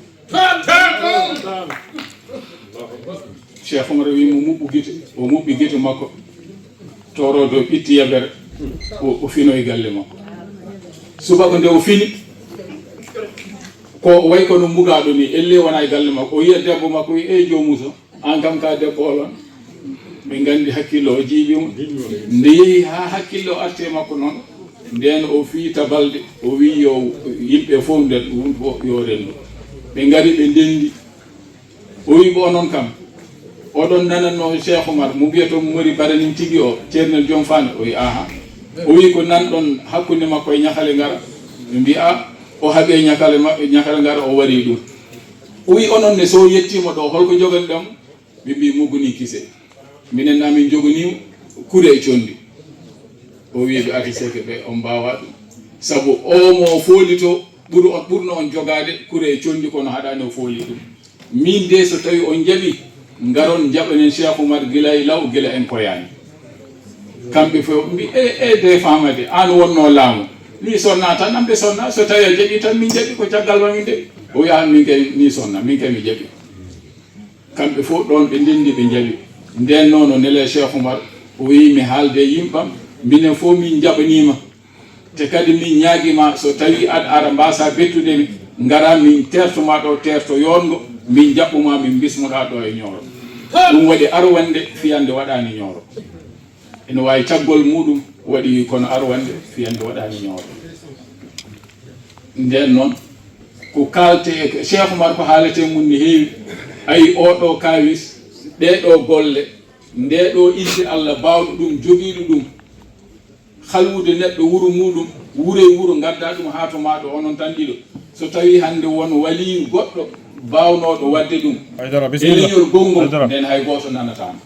Cheikh Oumar wi mo muɓɓu guite o muɓɓi guite makko torodo ɓitti yabere o fino e galle makko subaka nde o fini ko way kono mugaɗo ni elle wona e galle makko o yiya debbo makko wi e jomuso an kam ka debbo olon ɓe gandi hakkille o jiiɓimo nde yeehi ha hakkille o arte makko noon nden o fiita balde o wi yo yimɓe fof nden ɗum yo rendu ɓe gari ɓe ndendi o wi ɓo noon kam oɗon nananno Cheikh Oumar mo biyato mo mari baranin tigui o ceernel joom fane o wi aha o wi ko nanɗon hakkude makko e ñakale ngara ɓe mbi o haaɓe ñakale maɓɓe ñakale ngara o waɗi ɗum o wi onon ne so yettimo ɗo holko jogani ɗam ɓe mbi muguni kise minen amin jogonimo kuure e condi o wi ɓe ati seke ɓe on mbawa ɗum sabu o mo fooli to ɓurno on jogade kure condi kono haɗani o fooli ɗum min de so tawi on jaɓi garon jaɓanen Cheikh Oumar gila e law gila en koyani kamɓe fof mbi de famade an wonno laamu ni sonna tan amɓe sonna so tawi a jaɓi tan min jaɓi ko caggal mamin de o yahan min kay ni sonna min kay mi jaɓi kamɓe fof ɗon ɓe ndendi ɓe jaɓi nden noon o nele Cheikh Oumar o wi mi haalde yimɓam minen fof min jaɓanima te kadi min ñaaguima so tawi aɗa mbasa bettudemi gara min tertoma ɗo terto yongo min jaɓɓuma min bismoɗa ɗo e ñooro ɗum waɗi arwande fiyande waɗani ñooro ene wawi caggol muɗum waɗi kono arwande fiyande waɗani ñooro nden noon ko kalte Cheikh Oumar ko haalete mum ni heewi ayi oɗo kawis ɗeɗo golle ndeɗo ilde Allah bawɗo ɗum joguiɗo ɗum halwude neɗɗo wuro muɗum wure wuro gadda ɗum ha to maɗo onon tan ɗiɗo so tawi hande won wali goɗɗo bawnoɗo wadde ɗum e leñol gongol nden hay goto nanatama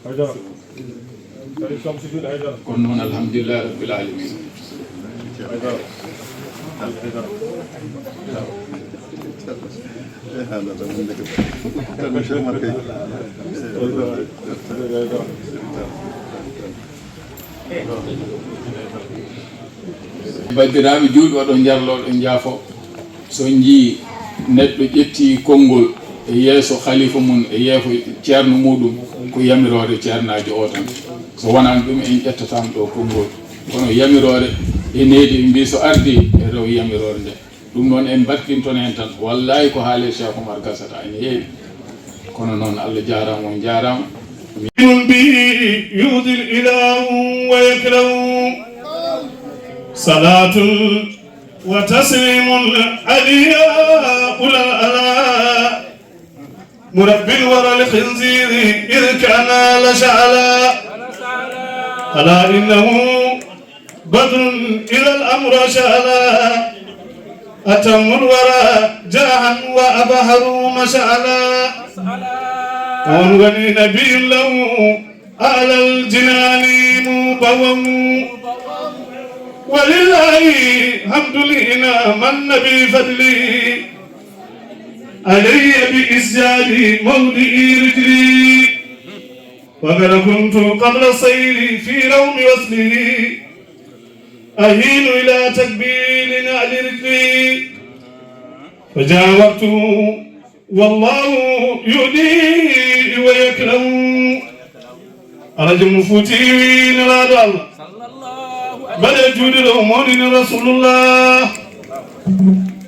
kono noon alhamdulillah rabbil alamin bandiraɓe julɓe oɗon jarloɗo jaafo so jii neɗɗo ƴetti konngol e yeeso khalifa mum e yeefo ceerno muɗum ko yamirore ceernaji o tan so wonani ɗum en ƴettatama ɗo konngol kono yamirore e needi ɓe mbi so ardi e rew yamirore nde ɗum noon en barkinton hen tan wallahi ko haale Cheikh Oumar gasata ene heewi kono noon Allah jarama on jarama به يؤذي الإله ويكره صلاة وتسليم عليا أولى الألاء مربي الورى الخنزير إذ كان لشعلا ألا إنه بدر إلى الأمر شعلا أتم الورى جاعا وأبهر مشعلا وغني نبي له على الجنان مبوم ولله حمد لنا من بفضله علي بإسجاد موضعي رجلي وقد كنت قبل السير في روم وصله أهين إلى تكبير على رجلي فجاورته والله يؤذي ويكرم رجل فتي نراد الله بل يجود الأمور رسول الله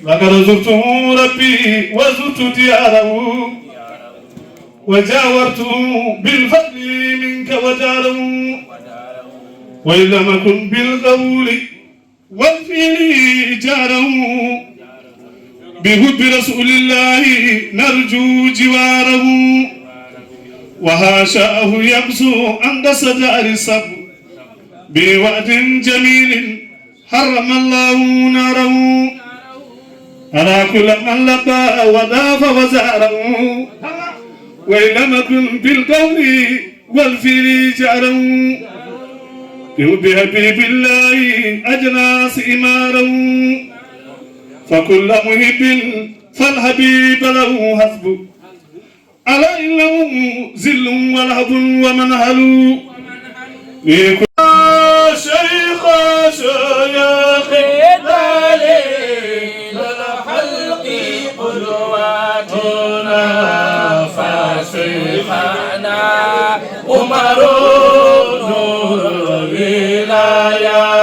لقد زرته ربي وزرت دياره وجاورته بالفضل منك وجاره وإن لم أكن بالقول والفعل جاره بحب رسول الله نرجو جواره وهاشاه يبسو عند سجار الصب بوعد جميل حرم الله ناره على كل من لبى وضاف وزاره وإن لم يكن بالقول والفعل جاره بحب حبيب الله أجناس إماره فكل محب فالحبيب له حسب ألا إنه زل ولهب ومنهل شيخ شيخي دليل الخلق قدواتنا فشيخنا عمر نور الولايات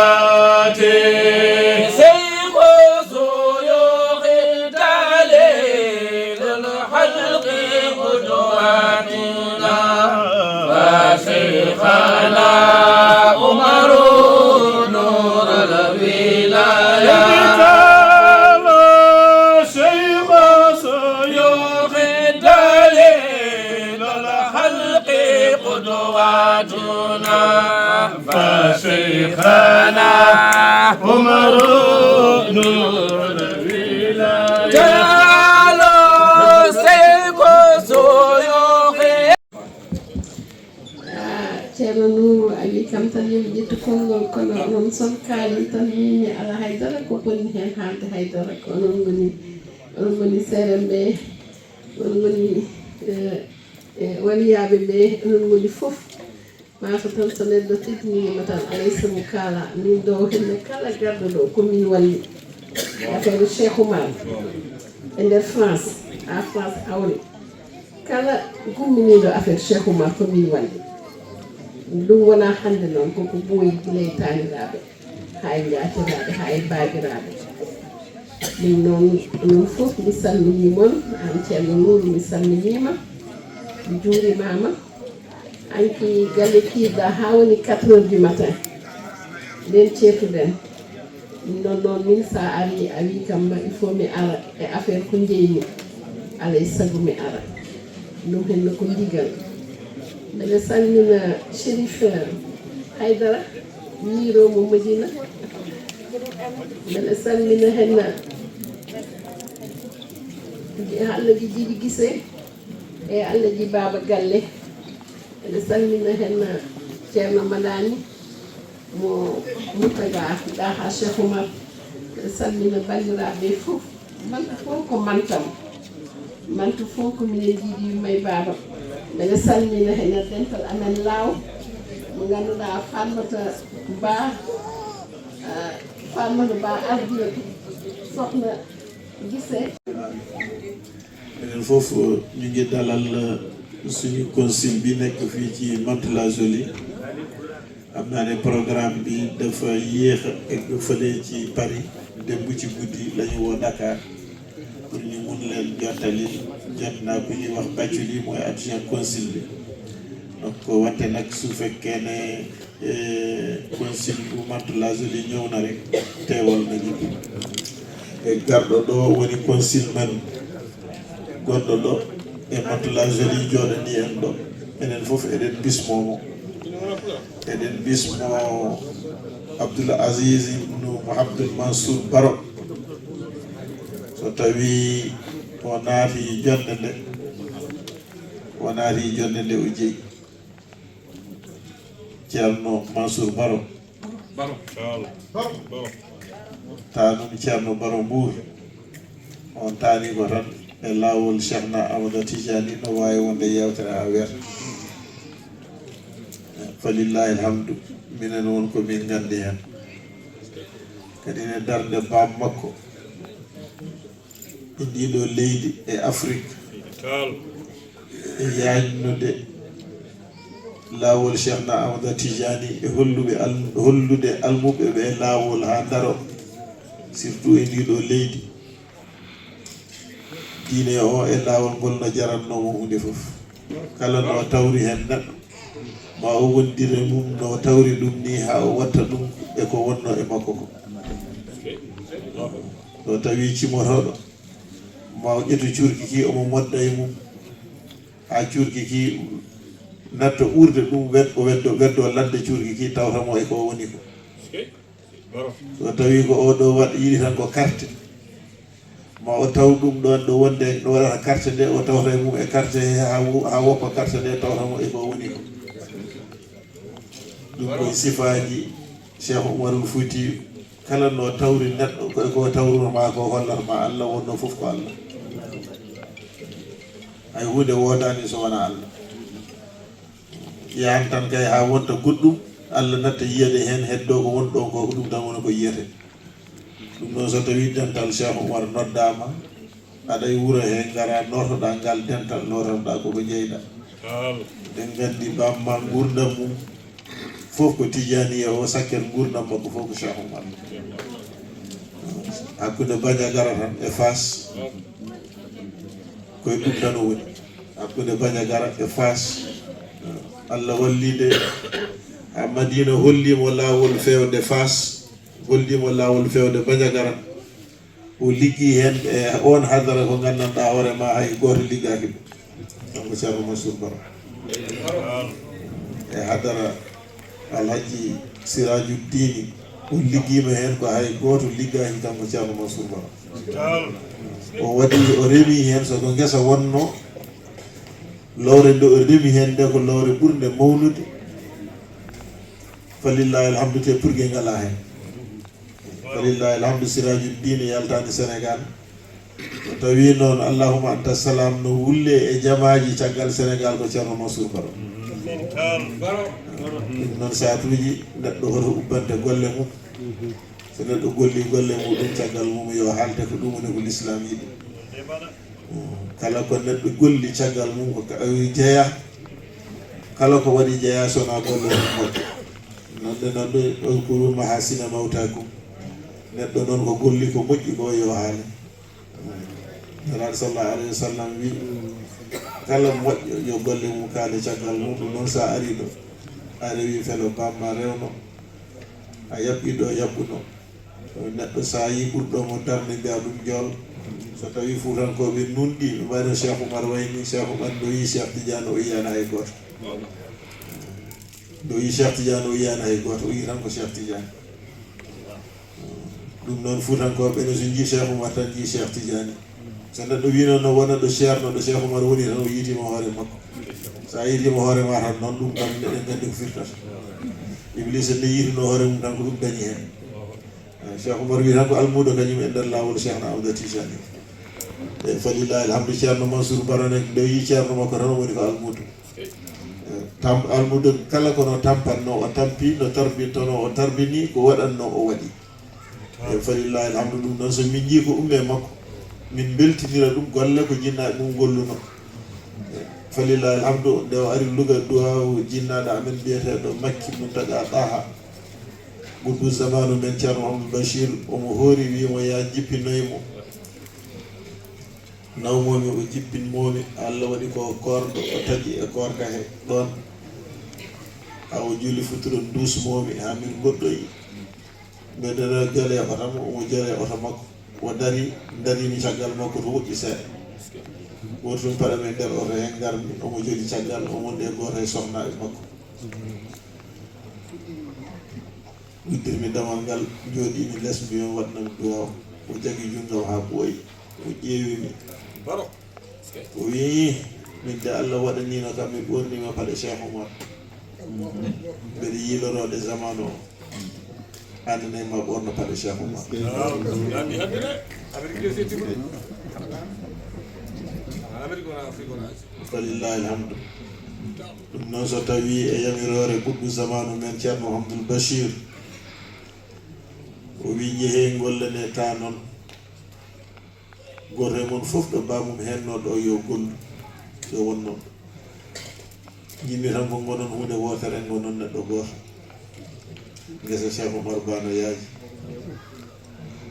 فشيخنا عمر نور الولايات جعلوا سيكو سيوخي Ceerno Nour Ali Kam kam tan yomi ƴettu konngol kono onon son kaalen tan min mi ala haydara ko bonni hen haalde haydara ko onon goni seeren ɓe onon goni waliyaɓe ɓe onon goni fof mata tan so neɗɗo teddinima tan alay sago kaala min ɗo henne kala garɗo ɗo komin walli affaire Cheikh Oumar e nder France ha France awle kala gumminiɗo affaire Cheikh Oumar komin walli ɗum wona hande noon koko ɓooyi guilay taniraɓe hay jatiraɓe hay babiraɓe ɗum noon onon fof mi salminimon an ceerno Nouru mi salminima mi juurimama anki galle kiiɗa ha woni 4 heures du matin nden ceetuɗen ɗum noon noon min sa ari a wi kam il faut mi ara e affaire ko jeymi alay sago mi ara ɗum henno ko ndigal mbeɗa salmina Chérif Haydara yiiromo Madina mbeɗa salmina henna Allah ji Djiby Guissé e Allah ji Baba Galle mbeɗa salmina henna ceerno Madani mo Moutaga ɗa ha Cheikh Oumar mbeɗa salmina bandiraɓe fof mantu fof ko mantam mantu fof ko minen jiiɗi yummay Baba mbeɗa salmina hene dental amen Law mo ganduɗa Fatmata Ba ardiɗo sohna Guissé enen fof ñu ngi dalal suñu consul bi nekk fii ci Mantes-la-Jolie xam naa ne programme bi dafa yéex a egg fële ci Paris démb ci guddi la ñu woo Dakar pour ñu mun leen jottali jot naa ku ñuy wax Bathily mooy adjoint consul bi donc wante nag su fekkee ne consul bu Mantes-la-Jolie ñëw na rek teewal nañu e garɗo ɗo woni consul men goɗɗo ɗo e Mantes-la-Jolie jooɗani en ɗo enen fof eɗen bismomo eɗen bismo Abdoul Aziz ibnu Mouhamadoul Mansour Baro so tawi o naati jonde nde o jeeyi ceerno Mansour Baro tanum ceerno Baro Mbour on taani ko tan e laawol Cheikhna Amadou Tijani no wawi wonde yewtere ha weeta falillahi alhamdu minen won ko min gandi hen kadi ne darde bam makko e ndiɗo leydi e Afrique e yajnude laawol Cheikhna Amadou Tijani e hollude almuɓe ɓe laawol ha daro surtout e ndiɗo leydi diine o e laawol ngol no jarannomo hunde fof kala no tawri hen neɗɗo ma o wondire mum no tawri ɗum ni ha o watta ɗum e ko wonno e makko ko so tawi cimotoɗo ma o ƴettu cuurki ki omo modda e mum ha cuurki ki natto urde ɗum weddo ladde cuurki ki tawtamo e ko woni ko so tawi ko oɗo yiɗi tan ko carte ma o taw ɗum ɗon ɗo wonde ɗo waɗata carte nde o tawta e mum e carte ha woppa carte nde tawtamo e ko woni ko ɗum koye sifaji Cheikh Oumarul Fouti kala no tawri neɗɗo ko tawrunoma ko hollatma Allah wonno fof ko Allah hay hunde wodani so wona Allah yahan tan kay ha wonta goɗɗum Allah natta yiyade hen heddo ko wonɗo ko ɗum tan woni ko yiyete ɗum noon so tawi dental Cheikh Oumar noddama aɗa e wuuro he gara nortoɗa ngal dental nototoɗa koko jeyɗa ɗen gandi bamma gurdam mum fof ko Tijani o sakket gurdam makko fof ko Cheikh Oumar hakkude Bandiagara tan e Fass koye ɗum tan o woni hakkude Bandiagara e Fass Allah wallide ha Madina hollimo lawol fewde Fass hollimo lawol fewde Bandiagara o liggi hen e on hadara ko gandanɗa hoorema hay goto liggaki ɗum ko Ceerno Mansour Baro e hadara Alhaji Sirajuddini o liggima hen ko hay goto liggaki kanko Ceerno Mansour Baro o waɗi o remi hen soko guesa wonno lowre nde o remi hen nde ko lowre ɓurde mawnude falillahi alhamdu te purgue ngala hen falillahi alhamdu siraju dine yaltani Sénégal so tawi noon allahuma anta salam no wulle e jamaji caggal Sénégal ko Ceerno Mansour Baro ɗum noon satuji neɗɗo hoto ubbante golle mum so neɗɗo golli golle muɗum caggal mum yo haalte ko ɗum woni ko l'islam yiɗi kala ko neɗɗo golli caggal mum ko jeeya kala ko waɗi jeeya sona golle mum moƴƴo nonde noon ɗo kuru mahasina mawtakum neɗɗo noon ko golli ko moƴƴi ko yo haale Nelaɗo sallallahu alayhi wa sallam wi kala moƴƴo yo golle mum kaali caggal mum ɗum noon sa ari ɗo a rewi felo bamma rewno a yaɓɓi ɗo yaɓɓuno neɗɗo sa yi ɓurɗomo darde mbiya ɗum jool so tawi fuutankoɓe nunɗi wayno Cheikh Oumar wayni Cheikh Oumar ɗo yi Cheikh Tidiane o yiyana hay goto ɗo yi Cheikh Tidiane o yiyana hay goto o yi tan ko Cheikh Tidiane ɗum noon fuutankoɓe no so jii Cheikh Oumar tan jii Cheikh Tidiane so neɗɗo wino no wona ɗo ceerno ɗo Cheikh Oumar woni tan o yiitima hoore makko sa yiitima hoore ma tan noon ɗum kam eɗen gandi ko firtata Iblisa nde yiitino hoore mum tan ko ɗum dañi hen Cheikh Oumar wi tan ko almudo kañum e nder lawol Cheikh na Ahmada Tijani e falillahi alhamdu Ceerno Mansour Baro nek nde yi ceerno makko tan woni ko almudo almudo kala kono tampanno o tampi no tarbintono o tarbini ko waɗanno o waɗi e falillahi alhamdu ɗum noon so min jii ko umme makko min beltinira ɗum golle ko jinnaɗe mum golluno falillahi alhamdu nde o ari Louga duwaw jinnaɗo amen biyeteɗo Makki Muntaga Ɗaha ɓurɗu zamanu men Ceerno Mouhamadou Bachir omo hoori wimo ya jippinoymo nawmomi o jippinmomi Allah waɗi ko korɗo o tagui e korka he ɗon hawo juuli futuro dusmomi ha min goɗɗoyi mbeɗeɗa jole e otamo omo jole e oto makko o darimi caggal makko to woƴƴi seeɗa goto ɗum paɗa men nder oto hen garmi omo jooɗi caggal omon ɗe goto e sohnaɓe makko uddirmi damal ngal jooɗimi less mbimi waɗnami duwaw o jagui junggam ha ɓooyi o ƴeewimi o wi min de Allah waɗanino kam mi ɓornima paɗe Cheikh Oumar mbeɗa yiloroɗe zamanu o annanema ɓorno paɗe Cheikh Oumar falillahi alhamdu ɗum noon so tawi e yamirore ɓuɗɗu zamanu men Ceerno Mouhamadoul Bachir o wi jeehe gollene ta noon goto e mon foof ɗo bamum henno ɗo yo gollu yo wonno jimmi tan ko gonon hunde wotere en gonon neɗɗo goto guesa Cheikh Oumar Ba no yaaji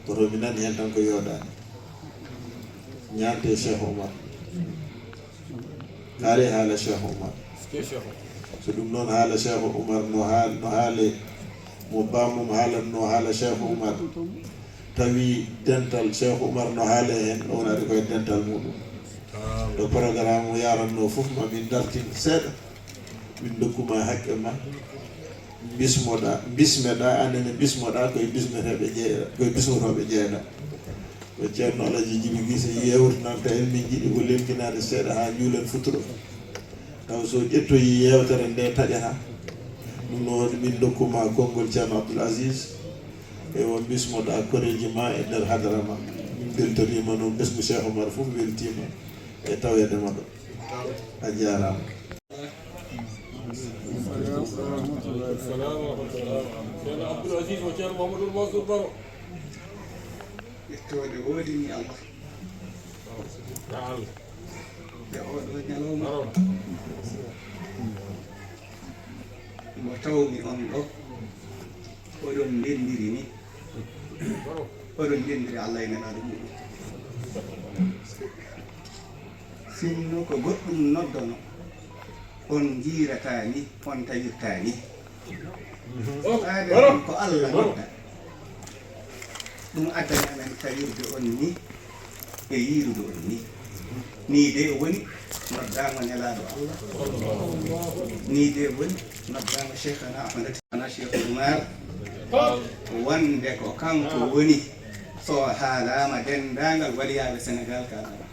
koto mi nani hen tan ko yoɗani ñaante Cheikh Oumar kaale haala Cheikh Oumar so ɗum noon haala Cheikh Oumar no haale mo bamum haalatno haala Cheikh Oumar tawi dental Cheikh Oumar no haale hen o wonari koye dental muɗum ɗo programme o yaranno foof ma min dartin seeɗa min dokkuma haqqe ma bismeɗa annene bismoɗa koye bismotoɓe jeeɗa ko Ceerno Alaji Djibi Guissé yewtinanta en min jiiɗi ko lemtinade seeɗa ha juulen futuro taw so ƴettoyi yewtere nde taƴata ɗum noon min dokkuma konngol Ceerno Abdoul Aziz e won bismoɗa koreji ma e nder hadara ma min beltorima noon ɓesgu Cheikh Oumar fof weltima e tawede maɗo a jarama Ceerno Abdoul Aziz o Ceerno Mouhamadoul Mansour Baro ƴettoɗe woodini Allah nde oɗo ñalawma mo tawmi on ɗo oɗon ndendiri ni oɗon ndendiri Allah e nelaɗo muɗum sinno ko goɗɗum noddono on jiirata ni on tawirta ni aɗa ko Allah nodda ɗum addani amen tawirde on ni e yiirude on ni de woni noddama nelaɗo Allah ni de woni noddama Cheikhana Ahmada Tijani Cheikh Oumar wonde ko kanko woni so haalama dendagal waliyaɓe Sénégal kalama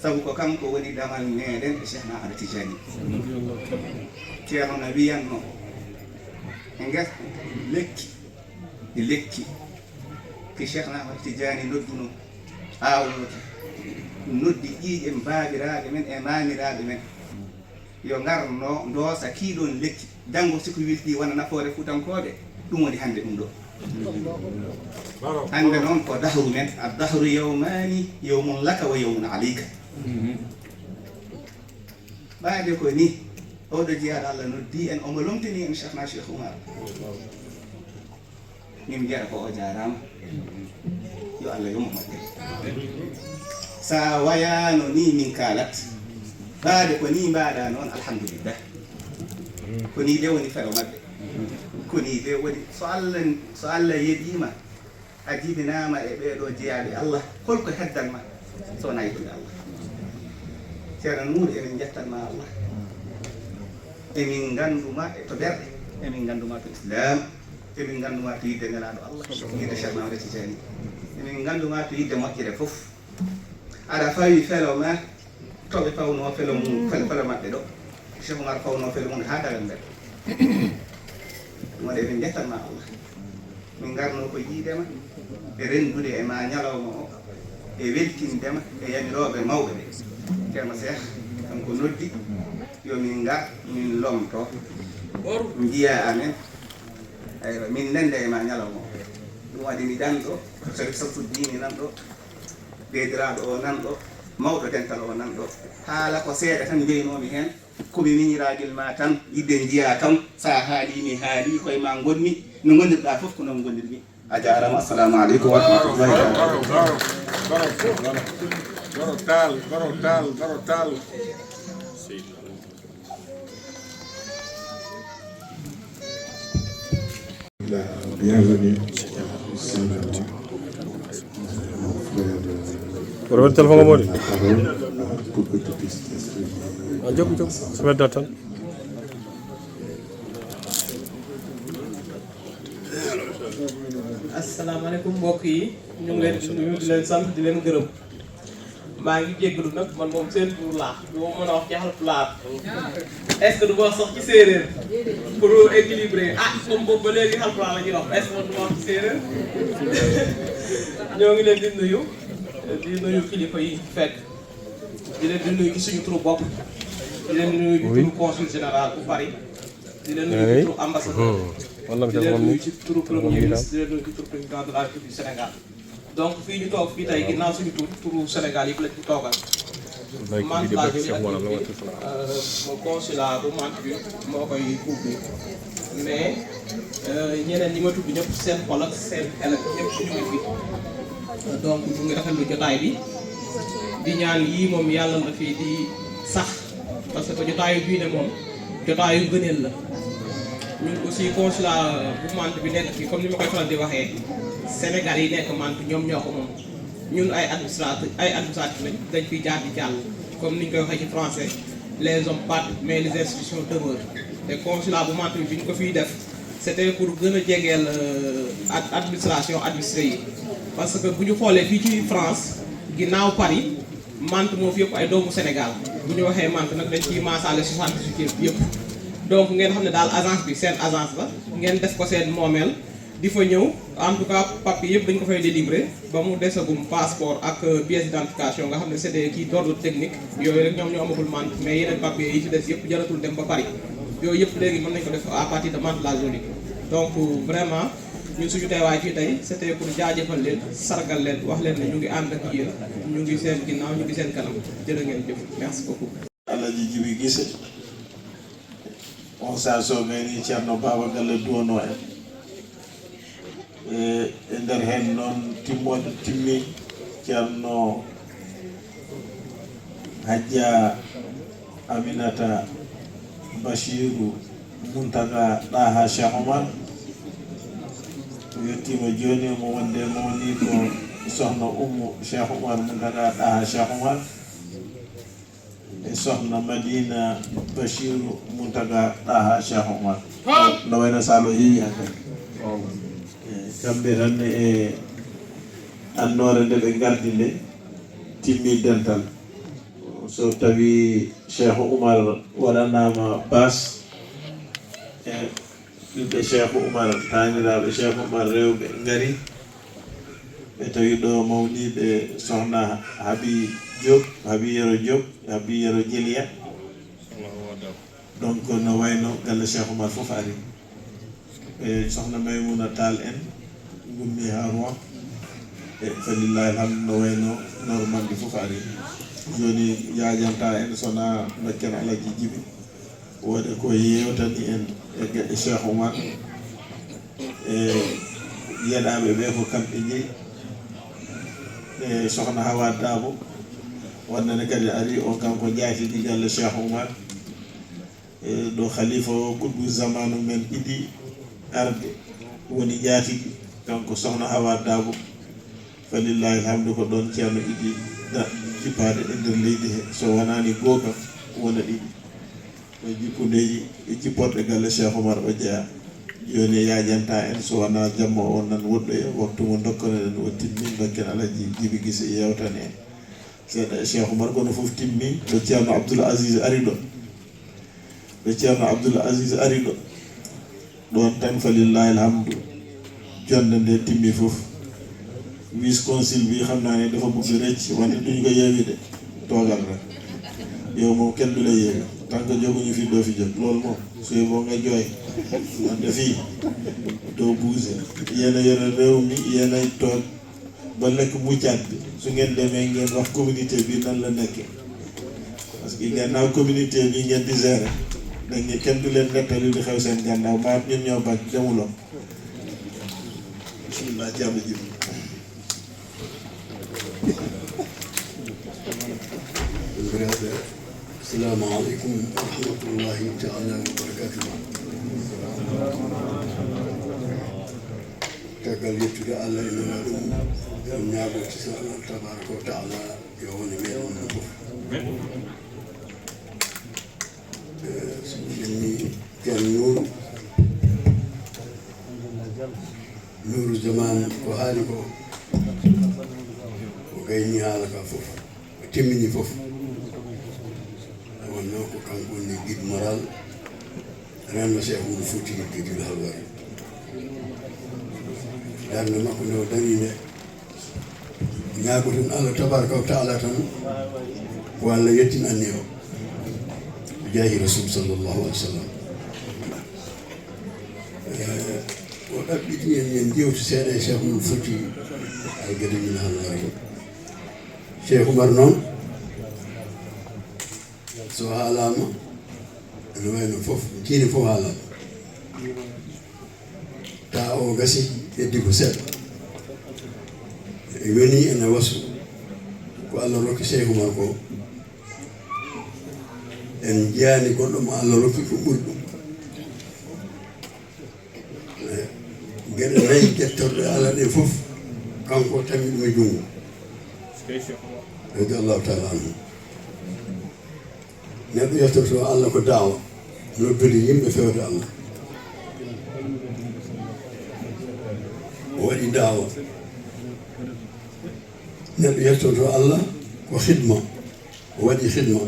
sabu ko kanko woni damal meɗen e Cheikhna Ahmada Tijani ceerno no wiyanno ngesa lekki ke Cheikhna Ahmad Tidiane nodduno aawnoki noddi ƴiiƴe baabiraaɓe men e maamiraaɓe men yo ngarno ndoosa kiiɗon lekki janngo siko wilti wona nafoore fuutankooɓe ɗum woni hannde ɗum ɗo hannde noon ko dahru men addahru yawmani yawmun laka wa yawmun alayka ɓaade ko ni oɗo jeyaaɗo Allah noddi en omo lomtini en Cheikhna Cheikh Oumar min mbiyata ko o jaaraama yo Allah yomo moƴƴere sa wayano ni min kaalat ɓaade ko ni mbaɗa noon alhamdulillah ko ni de woni fero maɓɓe ko ni de woni so Allah yeɗima a jibinama e ɓeeɗo jeyaɓe Allah holko heddanma sowona yiɗude Allah ceerno Nour emin jettanma Allah emin ganduma to ɓerɗe emin ganduma to islam emin ganduma to yidde nelaɗo Allah yidde Cheikhna Ahmad Tidiane emin ganduma to yidde moƴƴere fof aɗa fawi felo ma toɓe fawno felo mum felo maɓɓe ɗo Cheikh Oumar fawno felo mum ha dagal nder ɗum waɗi emin jettanma Allah min garno ko yiidema e rendude e ma ñalawma o e weltindema e yamiroɓe mawɓe ɓe ceerno Cheikh kanko noddi yomin gar min lomto jiya amen aywa min nende e ma ñalawma o ɗum waɗi mi ɗanɗo Sharif Samsuddin nan ɗo beediraɗo o nan ɗo mawɗo dental o nan ɗo haala ko seeɗa tan jeynomi hen komi miñiraguel ma tan yidde jiya kam sa haali mi haali koye ma gonmi no gondirɗa foof ko noon gondirmi a jarama assalamu aleykum wa rahmatullahi Barotal. Bienvenue. Por ver teléfono móvil. Pour que tu puisses t'exprimer. Jóg. Su ma dootal. asalaamaaleykum mbokk yi ñu ngi leen di nuyu di leen sant di leen gërëm maa ngi jéggalu nag man moom seen tur laa du ma mën a wax ci Haalpulaar est-ce que du ma wax sax ci séeréer pour équilibrer comme boobu ba léegi Haalpulaar la ñuy wax est-ce que man du ma wax ci séeréer ñoo ngi leen di nuyu kilifa yi fekk di leen di nuyu ci suñu turu bopp di leen di nuyu ci turu consul général bu Paris di leen nuyu ci turu ambassadeur di leen nuyu ci turu premier ministre di leen nuyu ci turu président de la République du Sénégal donc fii ñu toog fii tey ginnaaw suñu turu Sénégal yëpp lañ ci toogal Mantes laa jógee ak mo consulat bu Mantes bi moo koy couvrir mais ñeneen ñi ma tudd ñëpp seen xol ak seen xel ak ñëpp ñu ngi fi donc ñu ngi rafetlu jotaay bi di ñaan yii moom yàlla na fii di sax parce que jotaayu diine moom jotaayu gëneel la ñun aussi consulat bu Mantes bi nekk fii comme ni ma koy faral di waxee Sénégal yi nekk Mantes ñoom ñoo ko moom ñun ay administratifs lañ dañ fiy jaar di jàll comme ni ñu koy waxee ci français les hommes partent mais les institutions demeurent te consulat bu Mantes bi ñu ko fiy def c'était pour gën a jegeel administration administré yi parce que bu ñu xoolee fii ci France ginnaaw Paris Mantes moo fi yëpp ay doomu Sénégal bu ñu waxee Mantes nag dañ ciy maasaale 78 yëpp donc ngeen xam ne daal agence bi seen agence la ngeen def ko seen moomeel di fa ñëw en tout cas papier yëpp dañ ko fay délivrer ba mu desagum passeport ak pièce d'identification nga xam ne c'est des kii d'ordre technique yooyu rek ñoom ñoo amagul Mantes mais yeneen papier yi ci des yëpp jaratul dem ba Paris yooyu yëpp léegi mën nañ ko def à partir de Mantes-la-Jolie donc vraiment ñun suñu teewaay fii tey c'était pour jaajëfal leen sargal leen wax leen ne ñu ngi ànd ak yéen ñu ngi seen ginnaaw ñu ngi seen kanam jërë ngeen jëf merci beaucoup. Alaaji Jibi Gise on sa soogani Ceerno Baba Galle duwono en e nder hen noon timmi Ceerno Hajja Aminata Bachiru Muntaga Daha Cheikh Oumar yettima joni mo wonde mo woni ko sohna Umu Cheikh Oumar Muntaga Daha Cheikh Oumar e sohna Madina Bachiru Muntaga Daha Cheikh Oumar no wayno salo yeeyi hande kamɓe tan e annore nde ɓe gardi nde timmi dental so tawi Cheikh Oumar waɗanama bas e ɓiɓɓe Cheikh Oumar taaniraaɓe Cheikh Oumar rewɓe ngari ɓe tawi ɗo mawniɓe sohna Habi Diop Habi Yero Diop Habi Yero Djelia donc no wayno galle Cheikh Oumar fof ari e sohna Maymouna Tall en gummi ha Rouen e falillahi alhamdu no wayno Normandi fof ari joni yajanta en sona dokken Alaji Djibi woɗe ko yewtani en e gueɗe Cheikh Oumar e yeɗaɓe ɓe ko kamɓe jeeyi e sohna Hawa Dabo wonnane kadi ari o kanko jaatidi galle Cheikh Oumar e ɗo khalifa o kuɗɗu zamanu men ɗiɗi arde woni jaatigi kanko sohna Hawa Dabo falillahi alhamdu ko ɗon ceerno ɗiɗi jippade e nder leydi he so wonani goo kam wona ɗiɗi e jippudeji e jipporɗe galle Cheikh Oumar o jeeya joni yajanta en so wona jamma o nan woɗɗo e waktu mo dokkonoɗen o timmi dokken Alaji Djibi Guissé yewtani en seeɗa e Cheikh Oumar kono foof timmi ɗo ceerno Abdoul Aziz ari ɗo ɓe ceerno Abdoul Aziz ari ɗo ɗon tan falillahi alhamdu jonde nde timmi fof vice consul bi xam naa ne dafa bëgg rëcc wante duñ ko yeewi de toogal rek yow moom kenn du la yeewi tant que jóguñu fi doo fi jóg loolu moom suy boo nga jooy wante fii doo buuse yéen a yore réew mi yéen ay toog ba lekk muccaat bi su ngeen demee ngeen wax communauté bi nan la nekkee parce que gannaaw communauté bi ngeen di gérer dañ ne kenn du leen nettali di xew seen gannaaw maa ñun ñoo bañ demuloo bismillah jàmm ji السلام عليكم ورحمة الله تعالى وبركاته. تقال يتدى على إننا نعبد تبارك وتعالى يوم ميلون نبوف. إني كان نور الزمان وهالكو وغيني هالك فوف وتمني فوف. wannan ko kanko ne guide moral renno Cheikh Oumar Fouti Guidel Halwari darde makko nde o dari nde ñaagoten Allah tabaraka wa taala tan ko Allah yettin anni o jaahi rasul sallllahu alih w sallam o ɗaɓɓiti en jewti seeɗa e Cheikh Oumar Fouti ay Guidel Halwari Cheikh Oumar noon so haalama ene wayno fof diine fof haalama ta o gasi heddi ko seeɗa e woni ene wasu ko Allah rokki Cheikh Oumar ko en jiyani goɗɗo mo Allah rokki ko ɓuri ɗum gueɗe nayi jettorɗe Allah ɗe fof kanko tami ɗum e junngo radiallahu taala anhu neɗɗo yettoto Allah ko daawa noddude yimɓe fewde Allah o waɗi daawa neɗɗo yettoto Allah ko khidma o waɗi khidma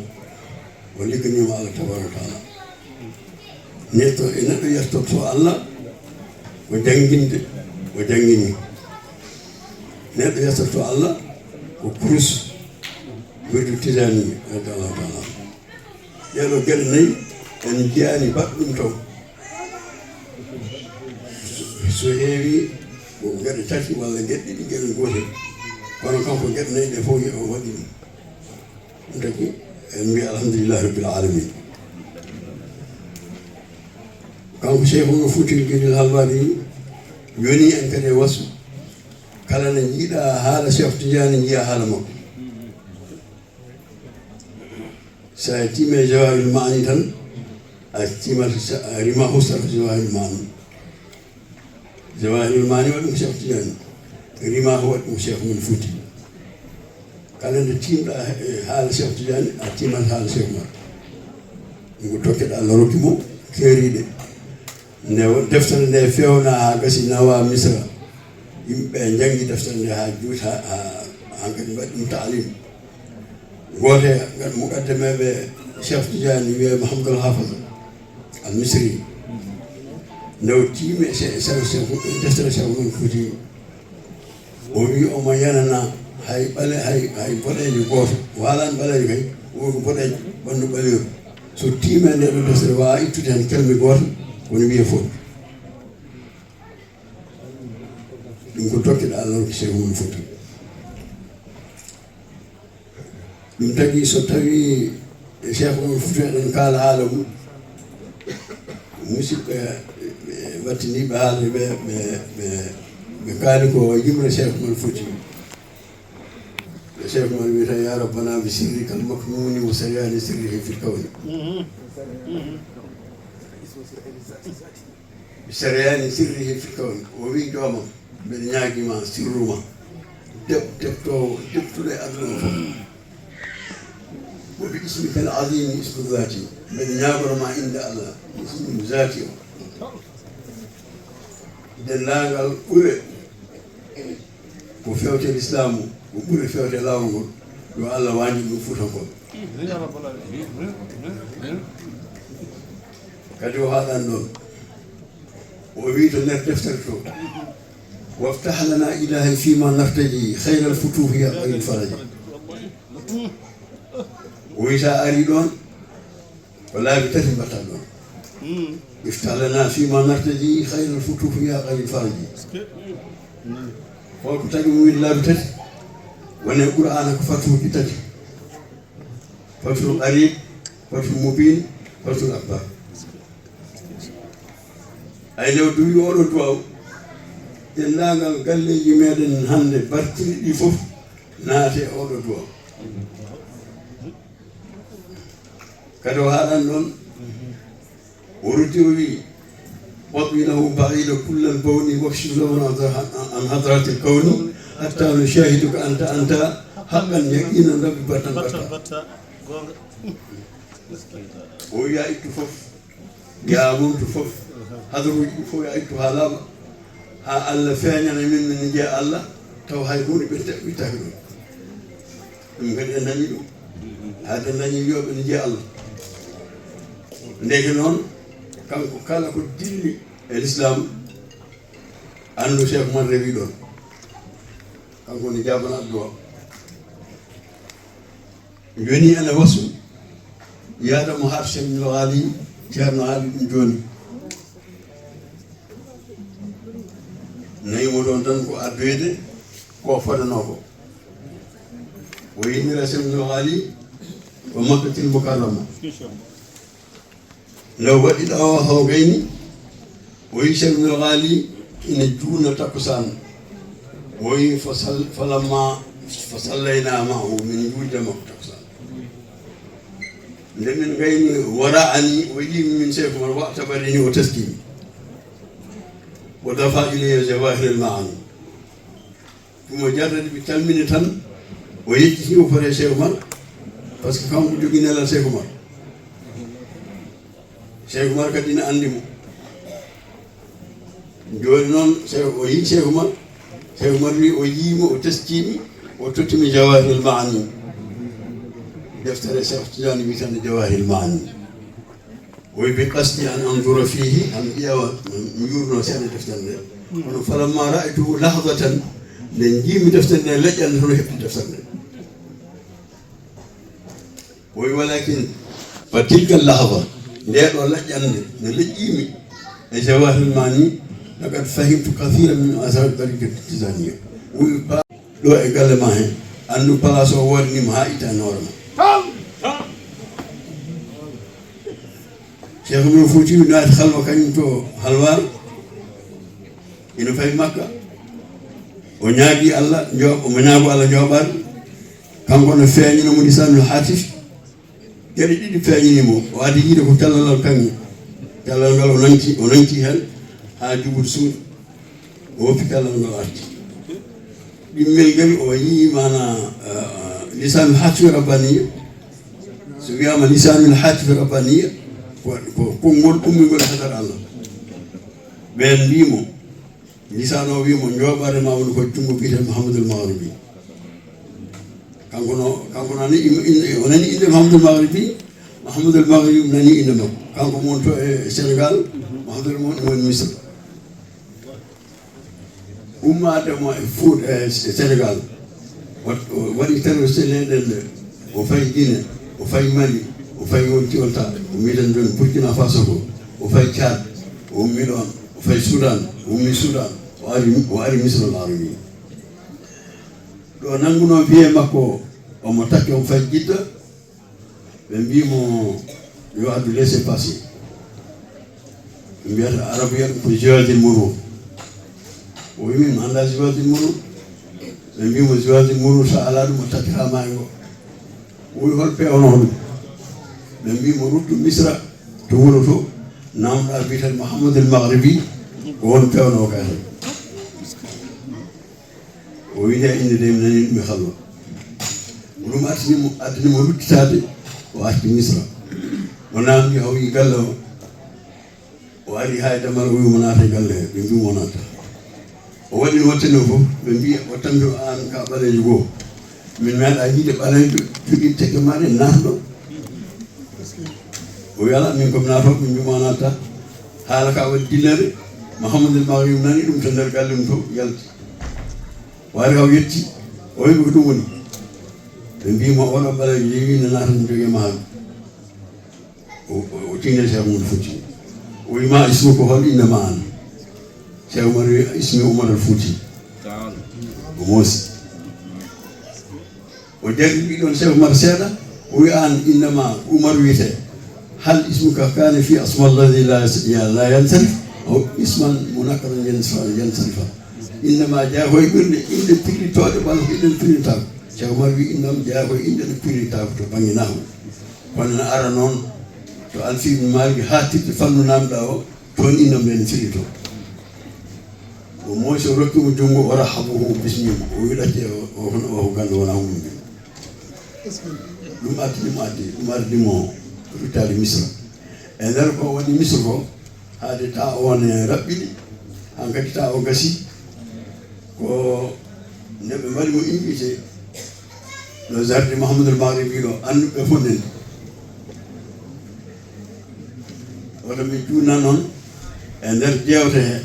o ligganima Allah tabaraka wa taala neɗɗo yettoto Allah ko jangguinde o jangguini neɗɗo yettoto Allah ko kurus wirdu tijani radiallahu taala ɗeɗo gueɗe nayyi en jiyani baɗɗo ɗum taw so heewi ko gueɗe tati walla gueɗe ɗiɗi gueɗe gotel kono kanko gueɗe nayyi ɗe fof o waɗi ɗum tagi en mbiya alhamdulillahi rabbil alamin kanko Cheikh Oumar Fouti Guidel Halwari yoni en kadi e wasu kala ne jiiɗa haala Cheikh Tidiane jiiya haala makko sa timme Jawahirul Ma'ani tan a timat rima husata Jawahirul Ma'ani Jawahirul Ma'ani waɗi ɗum Cheikh Tidiane rima ko waɗi ɗum Cheikh Oumar Fouti kala nde timɗa haala Cheikh Tidiane a timat haala Cheikh Oumar ɗum ko tokkeɗe Allah rokki mo keeriɗe nde deftere nde fewna ha gasi nawa Misra yimɓeɓe jangi deftere nde ha juuti ha kadi mbaɗi ɗum taalim goote muqaddameɓe Cheikh Tidiane wiye Mouhamadoul Hafiz al Misri nde tiimi deftere Cheikh Oumar Fouti o wi omo yanana hay boɗejo gooto walani ɓalejo kay woko boɗejo ɓandu ɓaleru so tiime nde ɗo deftere wawa ittude hen kelme gooto woni wiye fof ɗum ko tokkiɗo Allah ko Cheikh Oumar Fouti ɗum tagi so tawi Cheikh Oumar Fouti eɗen kaala haala mum musidɓe wattiniɓe haalde ɓe kaali ko yimre Cheikh Oumar Fouti Cheikh Oumar wiyata ya rabbana bi sirrika al maknuni wa saryani sirrihi fi lkawni bi saryani sirrihi fi lkawni o wi joomam mbeɗa ñaaguima sirruma deptuɗo e aduna fof wo bi ismika al azimi ismu zati mbeɗa ñagoroma inde Allah ismu zati o dendagal ɓure ko fewte l'islamu ko ɓuri fewte lawol ngol yo Allah wañi ɗum Fuutankol kadi o haaɗani ɗon o wi to nder deftere to waftah lana ilahi fima nartaji hayra al futuhi ya ɓayil faraji o wi sa ari ɗon ko laabi tati mbatta ɗon iftah lana fima nartaji hayra al futuhi ya ɓayil faraji holko tagi mo wiide laabi tati woni qur'ana ko fatuuji tati fatul qarib fatul mubin fatul akbar ay lew duwi oɗo duwaw dendagal galleji meɗen hande bartiri ɗi fof naate oɗo duwaw kadi o haɗan ɗon o ruddi o wi واطمئنه بعيد كل البون واكشف له عن حضرات الكون حتى نشاهدك انت حقا يقينا ربي بتا ويا ايت فوف يا مونت فوف حضروا فوف يا ايت هالام ها الله فاñana min min je Allah taw hay hunde be tahido dum gadi en nani dum ha den nani yobe ni je Allah ndeke non kanko kala ko dilli e l'islam andu Cheikh Oumar rewi ɗon kanko ni jabana adduwa joni ene wasu yaada mo har Cheikh Milo Ali ceerno haali ɗum joni nayimo ɗon tan ko addoyde ko fodano ko o yinira Cheikh Milo Ali o makkatil mukarrama law waɗi ɗawa haw gayni o yi Cheikh Milo Ali ina juuna takkusan o yi falamma fa sallayna ma'ahu min juude makko takkusan nde min gayni wara'ani o yimi min Cheikh Oumar wa tabarini o taskimi o dafa ilayya jawahir al ma'ani ɗum o jarrade ɓe calmini tan o yejjiti o fore Cheikh Oumar par ce que kanko jogui nelal Cheikh Oumar Cheikh Oumar kadi ne andi mo joni noon o yi Cheikh Oumar wi o yiimo o teskimi o tottimi jawahirul maani deftere Cheikh Tidiane witande jawahirul maani o wi bi qasdi an andura fihi an ƴeewa mi yurno seeɗa deftere nde kono falamma ra'aytuhu lahdatan nde jiimi deftere nde leƴƴande tono heɓti deftere nde o wi walakin fa tilka lahda ndeɗo leƴƴande nde leƴƴimi e jawahirul maani لقد فهمت كثيرا من آثار الطريقة التجانية ويبقى لو إقال ما هي أنه بلاس أورني ما إتا نورما Cheikh Oumar Fouti naati halwa kañum to halwar ina fayi Makka o ñaagi Allah omo ñaago Allah jooɓaade kanko no feeñino mo lisanul hatif geɗe ɗiɗi feeñinimo o adi yiide ko callalal kaŋŋe callal ngal o nanki heen ha juɓude suudu o woppi callal ngal arti ɗimmel ngel o yii mana lisanul hatifi rabbaniya so wiyama lisanul hatifi rabbaniya ko konngol ummingol hadar Allah ɓen mbimo lisan o wimo jooɓare ma woni ko jungo biyete Mouhamadoul Maghribi kanko nani o nani inde Mouhamadoul Maghribi nani inde makko kanko mo won to e Sénégal mahdar mo woni misra ummade mo e Fuuta e Sénégal waɗi terroriste leɗen o fayi Guinée o fayi Mali o fayi won Kolda o mbiɗen joni Burkina Faso ko o fayi Tchad o ummi ɗon o fayi Soudan o ummi Soudan o ari misra laarowi ɗo nannguno biye makko omo takke o fayi Jidda ɓe mbimo yo addu laissez passer ɓe mbiyata arabu wiyata ko Joadil Mourou o wi min mi annda Joadil Mourou ɓe mbimo Joadil Mourou so ala ɗum o takkata maayo ngo o wi hol pewno ɗum ɓe mbimo ruttu misra to wuro to namɗa biyeten Mouhamadoul Maghribi ko won pewno o kayta o wiide inde de mi nani ɗum e halwa ɗum addinimo ruttitade o arti misra o namdi o wi galle o ari hay damal o wimo naata e galle he ɓe mbimo naata o waɗino wattano fof ɓe mbi o tambi an ka ɓalejo goo min meeɗa yiide ɓalejo jogui tekke maɗe natɗo o wi ala min komi naatoɓe ɓe mbimo naata haala ka waɗi dillere Mouhamadoul Maghribi nani ɗum to nder galle mum to yalti o ari haw yetti o wimi ko ɗum woni ɓe mbimo oɗo ɓalejo yewi ne naata ɗum jogue ma o tinde Cheikh Oumar Fouti o wima ismu ko hol innama an Cheikh Oumar wi ismi Oumar al Fouti o moosi o jaggi ɗiɗon Cheikh Oumar seeɗa o wi an innama Oumar wiyete hal ismuka kane fi asma alladi la yansarif o isman munakaran yansarifa innama jaa koye ɓirde inde pirlitoɗe walla ko inde pirlitako Cheikh Oumar wi innam jaa koye inde no pirlitako to banggue nahwu kono ne ara noon to Alfibne Malick ha tiɗɗo fannu namɗa o toon innam nde ne firlito o moosi o rokkimo junngo o rahabuhu bismima o wi ɗacce o ganda wona humde ɗum addinimo ɗum ardimo ruttade misra e nder ko woni misra ko haade ta on e raɓɓiɗi han kadi ta o gasi ko nde ɓe mbaɗi mo invité no jardin Mouhamadoul Maghribi ɗo anduɓe fof nen oto mi juutna noon e nder jewte he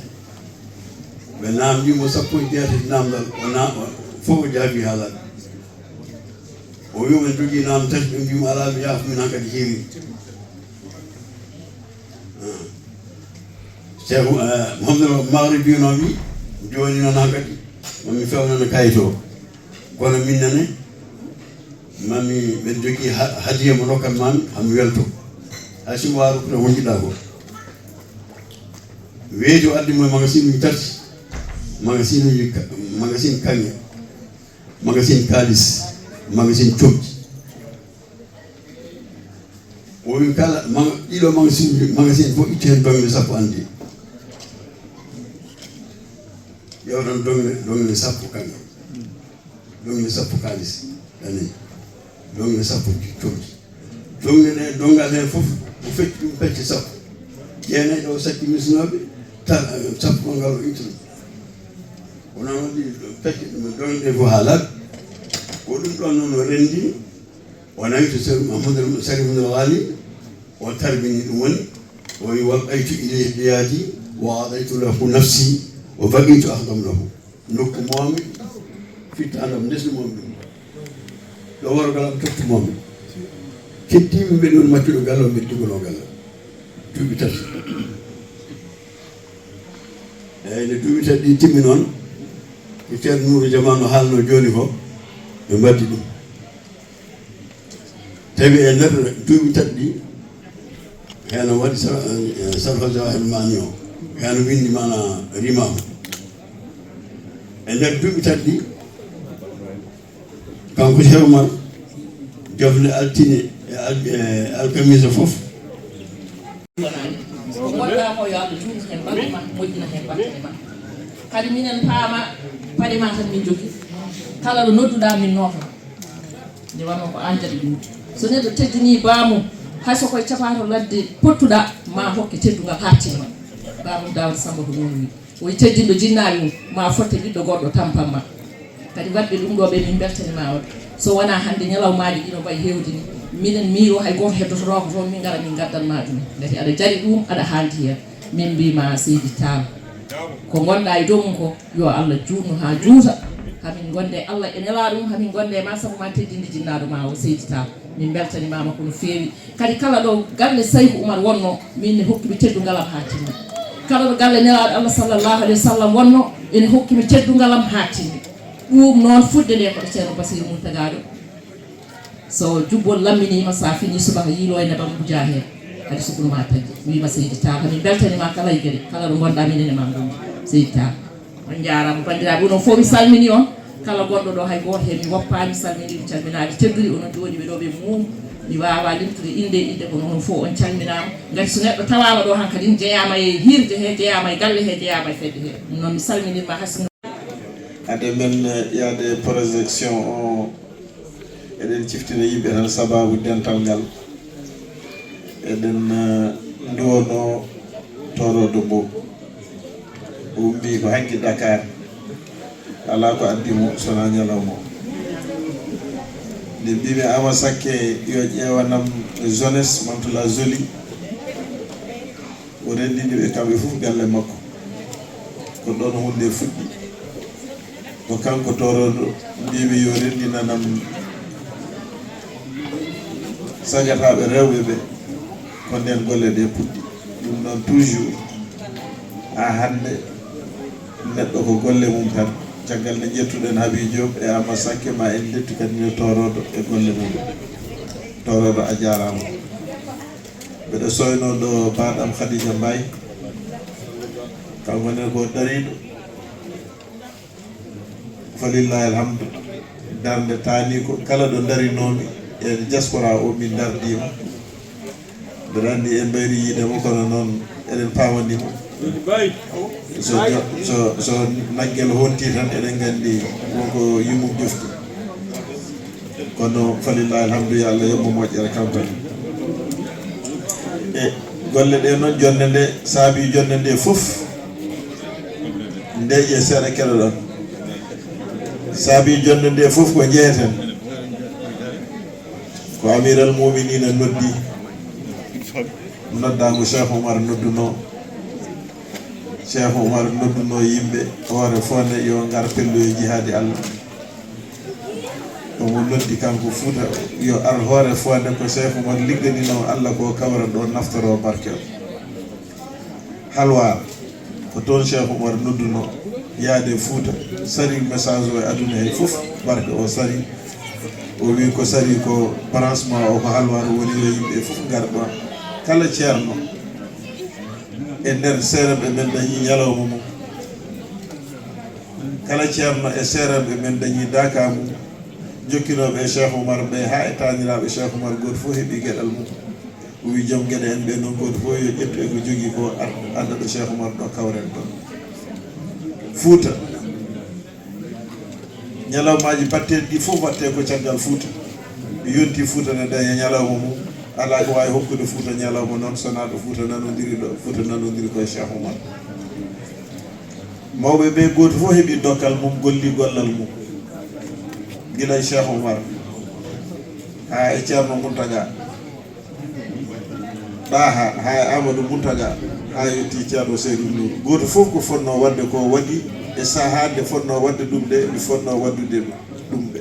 ɓe namdimo sappo e jeetati namdal fof o jaabi haalaɓe o wima en jogui namde tati ɓe mbimo ala mi yaafo min han kadi heewi Cheikh Mouhamadoul Maghribi no wi joni noon han kadi mami fewnano kayit o kono minnane mami ɓen jogui hadiya mo dokkat mami hami welto hay simo waru koto ko jiɗɗa ko weeti o addimo e magasin uji tati magasin kanŋe magasin kalis magasin coggi o wi kala ɗiɗo magasin fof itti hen dongle sappo andi ƴewtan dongle sappo kanŋe dongle sappo kalis ani dongle sappo coggi dongle ɗe dongal hen fof o fecci ɗum pecce sappo jeenayɗo o sakki misnoɓe sappo ngal o itti ɗum wona waɗi pecce ɗum dongle ɗe fof ha laaɓi ko ɗum ɗon noon o rendi o nawi to Mouhamadoul Sariful Ghali o tarbini ɗum woni o wi walqaytu ilayhi ɓiyadi wa adaytu lahu nafsi o baqitu ahdam lahu nokku momi fittandam desnumomi ɗum ɗo warogalam tottumomi kettimi ɓe ɗon maccuɗo galle o mbeɗa jogano galle duuɓi tati eyyi nde duuɓi tati ɗi timmi noon ko ceerno Nourou Jamano haalno joni ko ɓe mbaddi ɗum tawi e nder duuɓi tati ɗi heno waɗi sarfa jawahir mani o heno windi mana rimama e nder duuɓi tati ɗi kanko Cheikh Oumar jofle altine e alkamise fof ko goɗɗamo yo Allah juuti hen ɓallu ma moƴƴina hen battane ma kadi minen paama paɗe ma tan min jogui kala ɗo nodduɗa min noto nde wanno ko an jaɗi ɗum so neɗɗo teddini bamum hay sokoye capato ladde pottuɗa ma hokke teddugal ha timma bamum Daouda Samba ko noon wi oyi teddinɗo jinnaɓe mum ma fotte ɓiɗɗo goɗɗo tampamma kadi wadɓe ɗum ɗo ɓe min beltanima on so wona hande ñalawmaji ɗino mbayi hewde ni minen miiro hay goto heddotoroko toon min gara min gaddanma ɗum gati aɗa jari ɗum aɗa haaldi hen min mbima Seydi Tall ko gonɗa e dow mum ko yo Allah juutnu ha juuta hamin gonde Allah e nela ɗum hamin gonde ma sabu ma teddinde jinnaɗo ma o Seydi Tall min beltanimama kono feewi kadi kala ɗo galle Saykou Oumar wonno min ne hokkimi teddugalam ha timmi kala ɗo galle nelaɗo Allah sallllahu alayhi wa sallam wonno ene hokkimi teddugalam ha timmi ɗum noon fudde nde koɗo ceerno Bassirou Mountaga ɗo so jubbol lamminima sa fini subaka yiilo e nebam buja hen kadi sukunuma tagui wima Seydi Tall hamin beltanima kala e gueɗe kala ɗo gonɗa minen e ma gondi Seydi Tall on jarama bandiraɓe onon fof mi salmini on kala gonɗo ɗo hay goto hen mi woppani salmini mi calminade tedduɗi onon joni ɓe ɗo ɓe mum mi wawa limtude inde kono onon fof on calminama gati so neɗɗo tawama ɗo hankkadi jeeyama e hirde he jeeyama e galle he jeeyama e fedde he ɗum noon mi salminima hasino ade men yaade projection o eɗen ciftina yimɓe tan sababu dental ngal eɗen duwono torodo mbo o ummi ko hanki Dakar ala ko addimo sona ñalawma nde mbimi Ama Sakke yo ƴewanam jeunesse Mantoula Joly o rendini ɓe kamɓe fof galle makko ko ɗon hunde fuɗɗi ko kanko toroɗo mbimi yo rendinanam sagataɓe rewɓe ɓe ko nden golle ɗe puɗɗi ɗum noon toujours ha hande neɗɗo ko golle mum tan caggal nde ƴettuɗen Haby Diop e Ama Sakke ma en dettu kadi no toroɗo e golle mum toroɗo a jarama mbeɗa soyno ɗo baɗam Khadija Mbaye kanko nen ko dariɗo falillahi alhamdu darde tani ko kala ɗo darinomi e diaspora o min dardima mbeɗa andi en ɓayri yiidemo kono noon eɗen pamanimo so naggel honti tan eɗen gandi wonko yimum jofti kono falillahi alhamdu yo Allah yoɓmo moƴƴere kampani e golle ɗe noon jonde nde saabi jonde nde fof ndeƴe seeɗa keɗoɗon saabi jonde nde fof ko jeeyeten ko amiral muminina noddi noddago Cheikh Oumar nodduno Cheikh Oumar nodduno yimɓe hoore fonde yo ngar pelloye jihaadi Allah omo noddi kanko Fouta yo ar hoore fonde ko Cheikh Oumar ligganino Allah ko kawra ɗo naftoro barkel halwar ko toon Cheikh Oumar nodduno yaade Fouta sari message o e aduna he fof barke o sari o wi ko sari ko branchement o ko halwar woni yo yimɓe fof ngar ɗon kala ceerno e nder seereɓe men dañi ñalawma mum kala ceerno e seereɓe men dañi daka mum jokkinoɓe e Cheikh Oumar ɓe ha e taniraɓe Cheikh Oumar goto fof heeɓi gueɗal mum o wi joom gueɗe en ɓe noon goto fof yo ƴettu e ko jogui ko adda ɗo Cheikh Oumar ɗo kawren ɗon Fouta ñalawmaji batteɗi ɗi fof watte ko caggal Fouta yonti Fouta ne daña ñalawma mum ala ko wawi hokkude Fouta ñalawma noon sona ɗo Fouta nanodiri ɗo Fouta nanodiri koye Cheikh Oumar mawɓe ɓe goto fof heeɓi dokkal mum golli gollal mum guilay Cheikh Oumar ha e ceerno Mountaga ɗaha ha e Amadou Mountaga ha yetti ceerno Seydou Nour goto fof ko fonno wadde ko waɗi e sahade fonno wadde ɗum de mi fonno waddude ɗum ɓe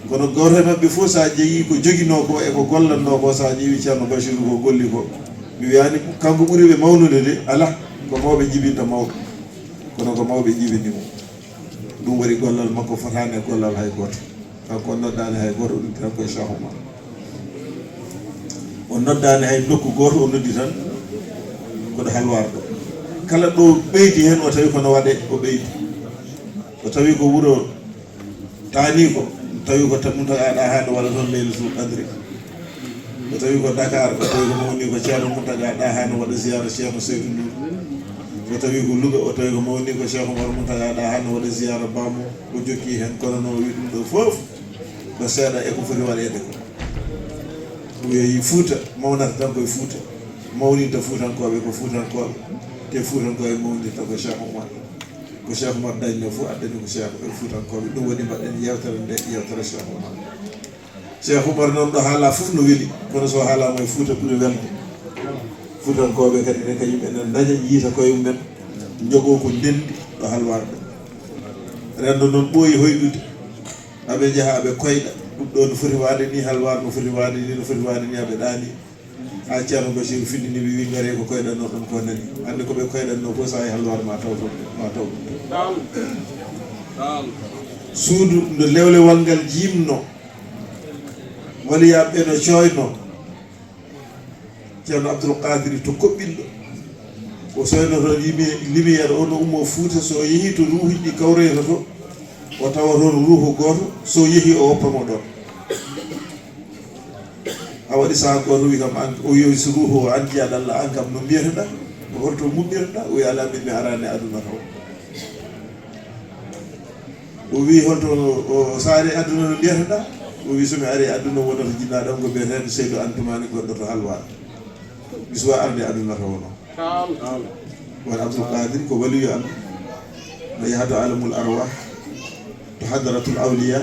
kono goto e mabɓe fof sa jeeyi ko joguino ko e ko gollatno ko sa ƴeewi ceerno Bachirou ko golli ko mi wiyani kanko ɓuuri ɓe mawnude de ala ko mawɓe jibinta mawɓe kono ko mawɓe jibinimo ɗum waɗi gollal makko fotani gollal hay goto kanko on noddani hay goto o noddi tan koye Cheikh Oumar o noddani hay nokku goto o noddi tan koɗo halwar ɗo kala ɗo ɓeydi hen o tawi kono waɗe o ɓeydi o tawi ko wuuro tani ko tawi ko ɗum tagaɗa hande waɗa toon Laylatul Qadri o tawi ko Dakar o tawi ko mawni ko ceerno Mountaga ɗa hande waɗa ziyara ceerno Seydou Nour o tawi ko Louga o tawi ko mawni ko Cheikh Oumar Mountaga ɗa hande waɗa ziyara bammo o jokki hen kono noon wi ɗum ɗo foof ko seeɗa e ko foti waɗede ko o yeehi Fouta mawnata tan koye Fouta mawninta Foutankoɓe ko Foutankoɓe te Foutankoɓe mawnirta ko Cheikh Oumar ko Cheikh Oumar dañno fof addani ko Cheikh Foutankoɓe ɗum waɗi mbaɗen yewtere nde yewtere Cheikh Oumar Cheikh Oumar noon ɗo haala fof no weeli kono so haalama e Fouta ɓuuri welde futankoɓe kadi enen kañum enen daña yiita koye mumen jogo ko ndendi ɗo halwarde rendo noon ɓooyi hoyɗude aɓe jaaha aɓe koyɗa ɗum ɗo no foti wade ni halwar no foti wade ni no foti wade ni aɓe ɗaani ha ceerno bachir findini wi gaare ko koyɗanno ɗum ko nani hande koɓe koyɗanno fof sa e halwar ma taw ɗum suudu nde lewlewal ngal jimno waliyaɓe no coyno ceerno abdoul kadiri to koɓɓilɗo o soynoto lumiére o no ummo Fouta so yeehi to ruuhuji ɗi kawreyta to o tawa toon ruuhu goto so yeehi o woppamo ɗon a waɗi saha goto wi kam o yowi so ruuhu o an jiyaɗalla an kam no mbiyeteɗa o holto muɓɓirɗa o wi ala min mi arani aduna taw o wi holto so ari aduna no mbiyeteɗa o wi somi ari aduna wonata jinnaɗam ko mbiyetede Seydou Antoumani goɗɗo to halwar mi suwa arde aduna taw noon won Abdoul Qadir ko waliyo am no yaha to alamul arwah to hadratul awliya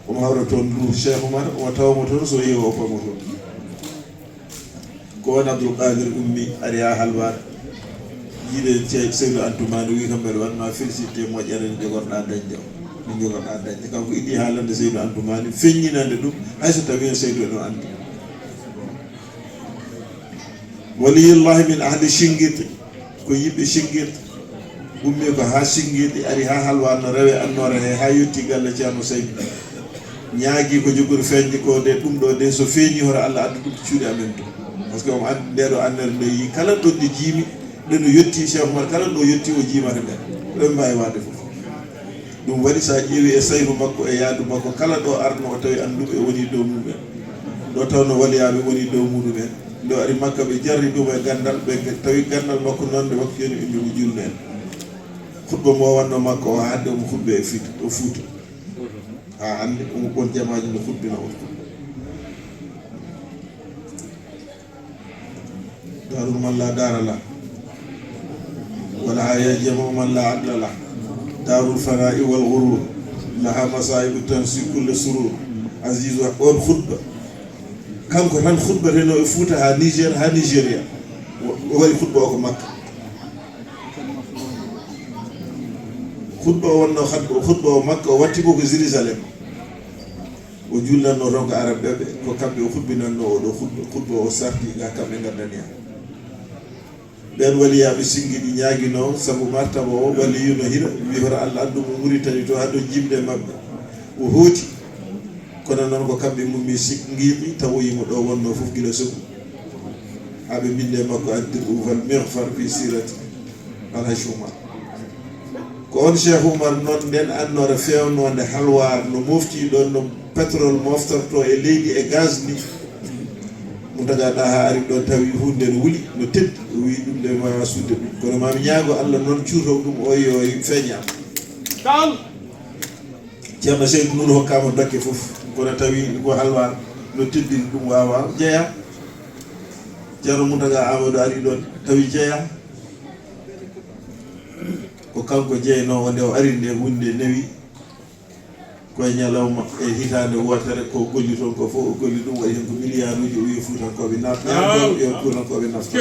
omo hawra toon ndu Cheikh Oumar omo tawamo toon so yeehi o oppamo toon ko won Abdoul Qadir ummi ari ha halwar jiiɗe Seydou Antoumani wi kam mbeɗa wanma félicité moƴƴere nde jogorɗa dañde o no jogorɗa dañde kanko iɗi haalande Seydou Antoumani feññinande ɗum hayso tawi en Seydou eno andi waliyullahi min ahli Singirti ko yimɓe Singirti ummi ko ha Singirti ari ha halwar no rewe annore he ha yetti galle ceerno Seydou ñaagui ko jogori feñde ko de ɗum ɗo de so feeñi hoto Allah addu ɗum cuuɗi amen to par ce que omo andi ndeɗo annere nde yi kala ɗon ɗe jiimi ɗeno yetti Cheikh Oumar kala ɗo yetti o jiimata ɓen ɗon mbawi wade foof ɗum waɗi sa ƴeewi e sayru makko e yaadu makko kala ɗo arno o tawi anduɓe woni dow mumen ɗo tawno waliyaɓe woni dow muɗumen ndo ari makka ɓe jarri ɗum e gandal ɓe tawi gandal makko nonde makko joni inde mo julno en khutba mo wanno makko o hande omo khutbe e fit o Fouta ha hande omo ɓon jamaji no khutbina on darul man la dara la wala yajma man la adla la darul fana'i wal ghurur laha masaibu tansi kulle surur azizu on khutba kanko tan khutbateno e Fouta ha Niger ha Nigéria o waɗi khutba o ko Makka khutba o wonno khutba o Makka o watti ko Jérusalem o julnanno ton ko arabe ɓe ko kamɓe o khutbinanno oɗo khutba o sarti ga kamɓe gardani hen ɓen waliyaɓe singiɗi ñaguino saabu martaba o waliyuno hira wi hoto Allah addumo Mauritanie to haɗo jimɗe mabɓe o hooti kono noon ko kamɓe mummi singiɗi tawoyimo ɗo wonno foof guila sugu haɓe mbinde makko addir uval mirfar fi sirati Alhaji Oumar ko on Cheikh Oumar noon nden annore fewnode halwar no mofti ɗon no pétrole moftorto e leydi e gaz ni mo tagaɗa ha ari ɗon tawi hunde no wuuli no teddi o wi ɗum de ma sudde ɗum kono mami ñaago Allah noon cuuto ɗum o yo feeñam ceerno Seydou Nour hokkama dokke foof kono tawi ko halwar no teddini ɗum wawa jeeya ceerno Mountaga Amadou ari ɗon tawi jeeya ko kanko jeeynowo nde o ari nde hunde newi koye ñalawma e hitande wotere ko golli toon ko fof o golli ɗum waɗi hen ko milliard uji o wi Fuutankoɓe yo Fuutankoɓe nafta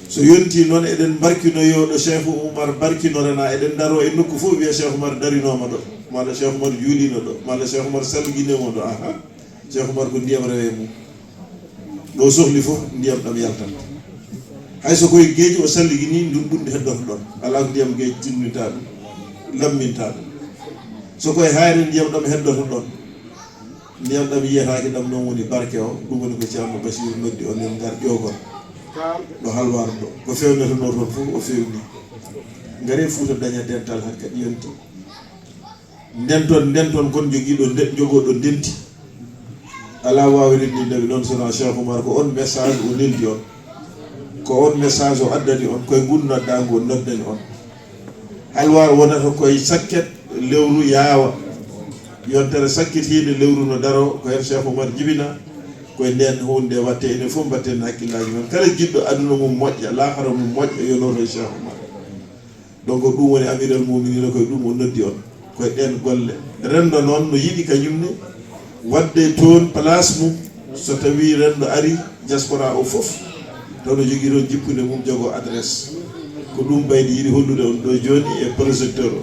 so yonti noon eɗen barkinoyo ɗo Cheikh Oumar barkinorena eɗen daro e nokku fof wiya Cheikh Oumar darinoma ɗo malla Cheikh Oumar juulino ɗo malla Cheikh Oumar salguinimo ɗo aha Cheikh Oumar ko ndiyam rewe mum ɗo sohli fof ndiyam ɗam yaltat hayso koye gueeji o salligini ndun ɓundi heddoto ɗon ala ko ndiyam gueeji tinnita ɗum lamminta ɗum so koye hayre ndiyam ɗam heddoto ɗon ndiyam ɗam yiyataki ɗam noon woni barke o ɗum woni ko ceerno Bachir noddi on en gar ƴogon ɗo halwar ɗo ko fewnetono toon fof o fewni gaare Fouta daña dental han kadi yonti nden toon kon joguiɗo jogoɗo ndenti ala wawi rendindeɓe ɗon sona Cheikh Oumar ko on message o neldi on ko on message o addani on koye gunnodɗa ngo noddani on halwar wonata koye sakket lewru yaawa yontere sakkitiide lewru no daro ko hen Cheikh Oumar jibina koye nden hunde watte enen fof mbatten hakkillaji men kala jiɗɗo aduna mum moƴƴa lahara mum moƴƴa yonoto e Cheikh Oumar donc ɗum woni amiral muminina koye ɗum o noddi on koye ɗen golle rendo noon no yiɗi kañumne wadde toon place mum so tawi renndo ari diaspora o fof taw no jogii ɗon jippude mum jogo adresse ko ɗum ɓayde yiɗi hollude on ɗo joni e projecteur o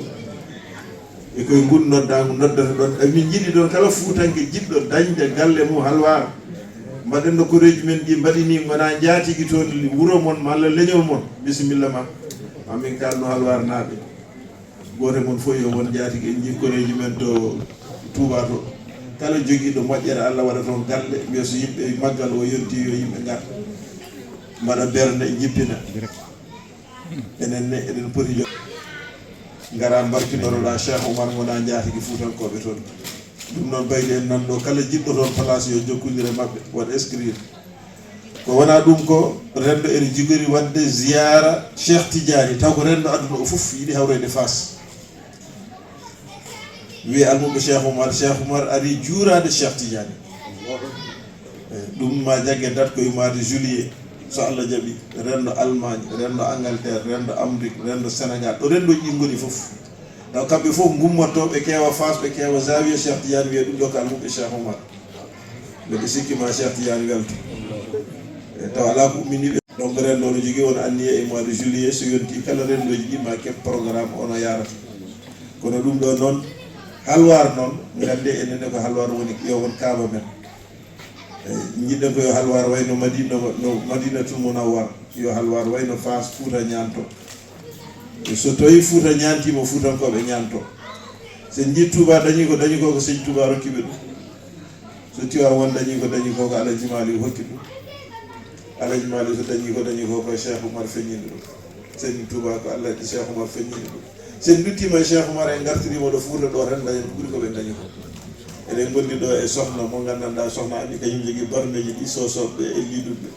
e koye ngun noddago noddata ɗon emin jiiɗi ɗon kala fuutanke jiɗɗo dañde galle mum halwar mbaɗen no koreji men ɗi mbaɗini gona jaatigui toon wuuro mon malla leñol mon bisimilla ma mamin kalno halwar naaɓe goto mon fof yo won jaatigui en jii koreji men to Touba to kala joguiɗo moƴƴere Allah waɗa toon galle wiya so yimɓe maggal o yonti yo yimɓe gar mbaɗa bernde jippina enenne eɗen poti jo gara barkinoroɗa Cheikh Oumar gona jaatigui fuutankoɓe toon ɗum noon bayde en nanɗo kala jiɗɗo toon place yo jokkodire mabɓe waɗa inscrire ko wona ɗum ko rendo ene jogori wadde ziyara Cheikh Tidiane taw ko rendo aduna o foof yiiɗi hawrede Fass wiye almuɓe Cheikh Oumar ari juurade Cheikh Tidiane ɗum ma jagge date koye mois de juillet so Allah jaaɓi rendo Allemagne rendo Angleterre rendo Amérique rendo Sénégal ɗo rendoji ɗi goni foof taw kamɓe fof gummotto ɓe keewa Fass ɓe keewa Zawiya Cheikh Tidiane wiye ɗum ɗo ko almuɓe Cheikh Oumar ɓeɓe sikkima Cheikh Tidiane welto taw ala ko umminiɓe donc rendo no jogui on anniye e mois de juillet so yonti kala rendoji ɗi ma keɓ programme ono yarata kono ɗum ɗo noon halwar noon gande enenne ko halwar woni yo won kaaba men jiɗɗen ko yo halwar wayno Madinatul Munawwar yo halwar wayno Fass Fouta ñanto so tawi Fouta ñantimo Foutankoɓe ñanto sen jii Touba dañi ko ko seigne Touba rokkiɓe ɗum so Tivaouane dañi ko ko Alaji Mali hokki ɗum Alaji Mali so dañi ko ko Cheikh Oumar feññini ɗum seigne Touba ko Allah Cheikh Oumar feññini ɗum sen duttima Cheikh Oumar en gartirima ɗo Fouta ɗo tan dañi ɓuuri koɓe dañi ko eɗen gondi ɗo e sohna mo gandanɗa sohna ami kañum jogui barmeji ɗi sosoɓe e liduɓe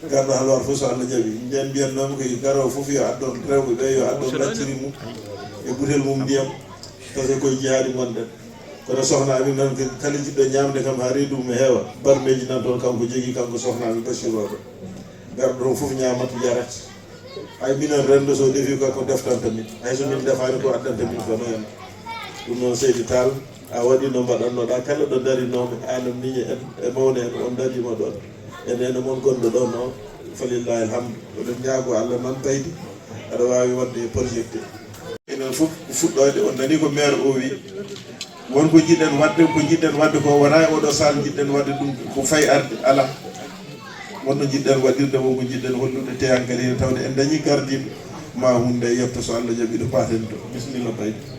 garɗo halwar fof so Allah jaaɓi nden mbiyannoma koye garowo fof yo addon rewɓe ɓe yo addon lacciri mum e butel mum ndiyam tawi koye jihaadi gonɗen kono sohna ami noon kala jiɗɗo ñamde kam ha reedu mum heewa barmeji nan toon kanko jogui kanko sohna ami Bachir oɗo garɗo toon fof ñamata jarat hay minen rendo so defi ko deftanta min hayso min defani ko addanta min ko noon ɗum noon Seydi Tall a waɗi no mbaɗannoɗa kala ɗo darinoɓe an miñe en e mawne en on darima ɗon enene moon gonɗo ɗon o falillahi alhamdu oɗen ñaago Allah noon taydi aɗa wawi wadde projecté enen fof fuɗɗode on nani ko maire o wi wonko jiɗɗen wadde ko wona e oɗo sal jiɗɗen wadde ɗum ko fayi arde ala wonno jiɗɗen waɗirde wonko jiɗɗen hollude teyankadi tawde en dañi gardiɗo ma hunde yetto so Allah jaaɓi ɗo paten to bisimilla baydi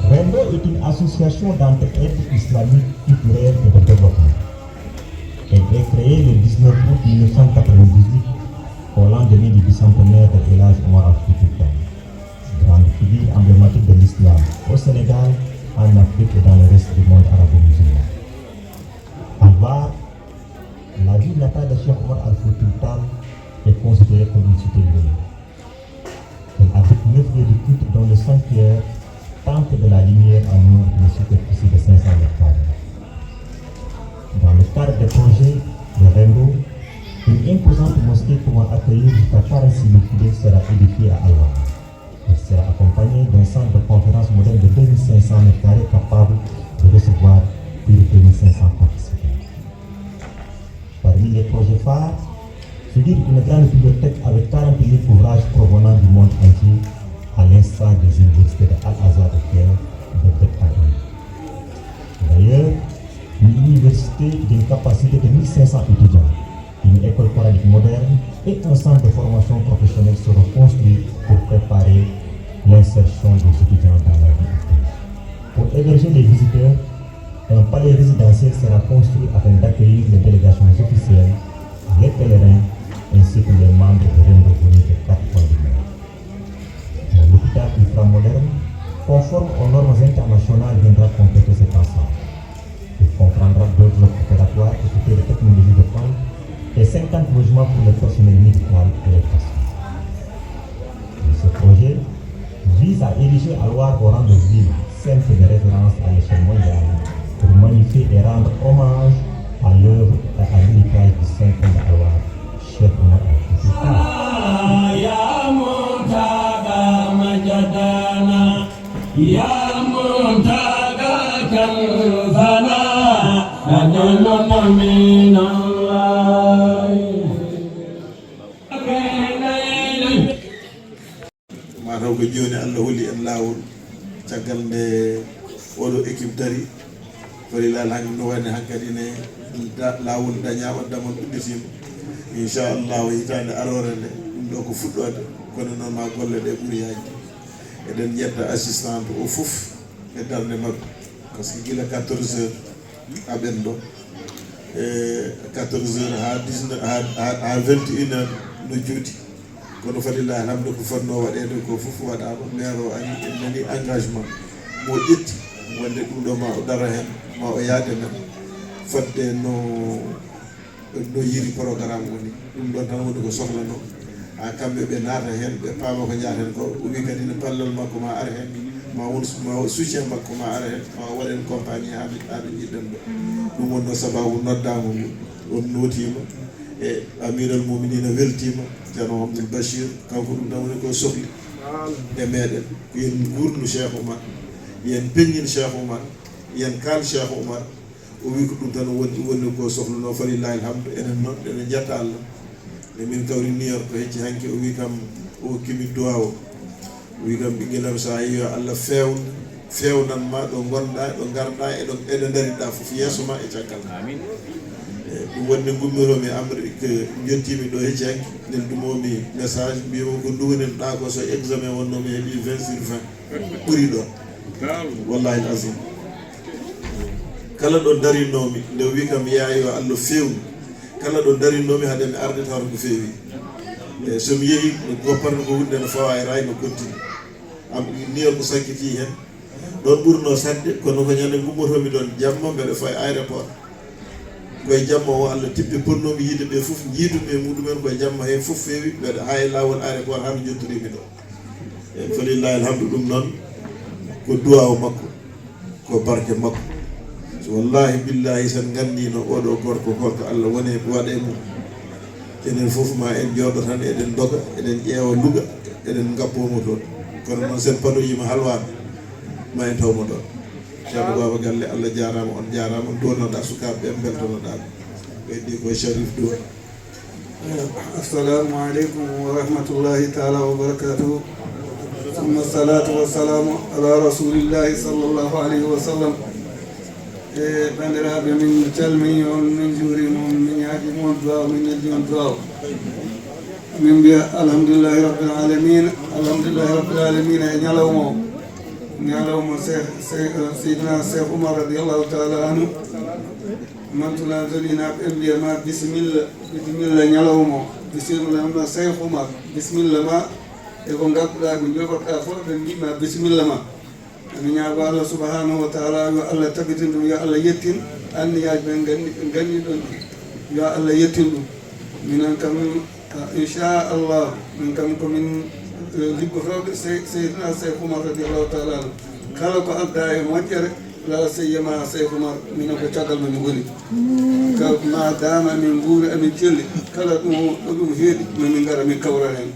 Rendo est une association d'entraide islamique culturelle et de développement. Elle est créée le 19 août 1998 au lendemain du bicentenaire de El Hadji Omar Al-Foutiyou Tall, grande figure emblématique de l'islam au Sénégal, en Afrique et dans le reste du monde arabo-musulman. Halwar, la ville natale de Cheikh Omar Al-Foutiyou Tall, est considérée comme une cité lumière. Elle abrite 9 lieux de culte dont le sanctuaire Temple de la Lumière en nombre d'une superficie de 500 hectares. Dans le cadre des projets de Rendo, une imposante mosquée pouvant accueillir jusqu'à 46 000 fidèles sera édifiée à Halwar. Elle sera accompagnée d'un centre de conférence moderne de 2500 m² capable de recevoir plus de 2500 participants. Parmi les projets phares, figure une grande bibliothèque avec 40 000 ouvrages provenant du monde entier, à l'instar des universités de Al-Azhar de Caire et de Bethany. D'ailleurs, une université d'une capacité de 1500 étudiants, une école coranique moderne et un centre de formation professionnelle seront construits pour préparer l'insertion des étudiants dans la vie active. Pour héberger les visiteurs, un palais résidentiel sera construit afin d'accueillir les délégations officielles, les pèlerins ainsi que les membres de Rendo venus des 4 coins du monde. L'hôpital ultramoderne, conforme aux normes internationales, viendra compléter cet ensemble. Il comprendra d'autres blocs opératoires équipés de technologies de pointe et 50 logements pour le personnel médical et les patients. Ce projet vise à ériger Halwar au rang de ville, centre de référence à l'échelle mondiale, pour magnifier et rendre hommage à l'œuvre et à l'héritage du Saint Awa, Cheikh Oumar mataw ko joni Allah holli en lawol caggal nde oɗo équipe dari falilal hanki no wayne hankkadi ne lawol dañama damon ɗudditima inchallahu hitande arore nde ɗum ɗo ko fuɗɗode kono noon ma golle ɗe ɓuuri yajde eɗen ƴetta assistante o foof e darde mabɓe par ce que gila 14 heures aɓen ɗo e 14 heures ha 19 ha 21 heures no juuti kono fadillahi alhamdu ko fonno waɗede ko fof waɗama maire o ari en nani engagement mo ƴetti wonde ɗum ɗo ma o dara hen ma o yaade men fodde no yiri programme woni ɗum ɗon tan woni ko sohlano ha kamɓe ɓe naata hen ɓe paama ko jaaten ko o wi kadi ne ballal makko ma ara hen ma soutien makko ma ara hen ma waɗen compagnie haɓe jiɗɗen ɗo ɗum wonno sababu noddama ngu on notima e amiral muminina weltima ceerno Abdoul Bachir kanko ɗum tan woni ko sohli e meɗen ko yen gurnu Cheikh Oumar yen peññin Cheikh Oumar yen kal Cheikh Oumar o wi ko ɗum tan woni ko sohlano falillahi alhamdu enen noon enen jetta Allah nde min kawri New York ko hecci hanki o wi kam o hokkimi duwa o wi kam ɓinguelam sa yi yo Allah fewnanma ɗo gonɗa ɗo garɗa eɗo dariɗa foof yeeso ma e caggal ɗum wonde gummitomi Amérique jottimi ɗo hecci hanki nden dumomi message mbiyamo ko dugunen ɗa ko so examen wonnomi heeɓi 20/20 ɓuuri ɗon wallahi azim kala ɗo darinomi nde wi kam yaay yo Allah fewnu kala ɗo darinomi haade mi arde tawata ko feewi e somi yeehi no goppanno ko hunde no fawa e ray no continue am niyol ko sakkiti hen ɗon ɓurno sadde kono ko ñande gummotomi ɗon jamma mbeɗa fayi aéroport koye jamma o Allah tippi ponnomi yiide ɓe fof jiiduɓe muɗumen koye jamma hen fof feewi mbeɗa ha e lawol aéroport hano jottorimi ɗo e falillahi alhamdu ɗum noon ko duwaw makko ko barke makko so wallahi billahi sen gandino oɗo gorko gorko Allah woni waɗe mum enen fof ma en jooɗo tan eɗen doga eɗen ƴeewa luga eɗen gabbomo toon kono noon sen paɗoyima halwade ma en tawmo ɗon ceerno baba galle Allah jarama on jarama donnoɗa sukaɓe ɓe beltonoɗaɓe ɓeydi koye Sharif Dow. Assalamu aleykum wa rahmatullahi taala wa barakatuhu. Summa salatu wa salamu ala rasulillahi sallllahu alayhi wa sallam. E bandiraɓe min calmini on min juurima on min ñaaƴima on duwaw min neddi on duwaw min mbiya alhamdulillahi rabbil alamin alhamdulillahi rabbil alamin e ñalawma seydina Cheikh Oumar radiallahu taala anhu mantula dolinaɓe en mbiyama bisimilla ñalawma bisimilla ma Cheikh Oumar bisimilla ma e ko ngabduɗa ko jogoɗɗa fof ɓe mbima bisimilla ma mi ñaago Allah subhanahu wa taala yo Allah tabitin ɗum yo Allah yettin anniyaji men ganni ɗon yo Allah yettin ɗum minen kam inchallah min kam komin liggotoɓe seydina Cheikh Oumar radiallahu taala anu kala ko adda e moƴƴere la seyyama Cheikh Oumar minen ko caggal mami goni ma dama min guuri amin celli kala ɗum heeɗi mamin gara min kawra hen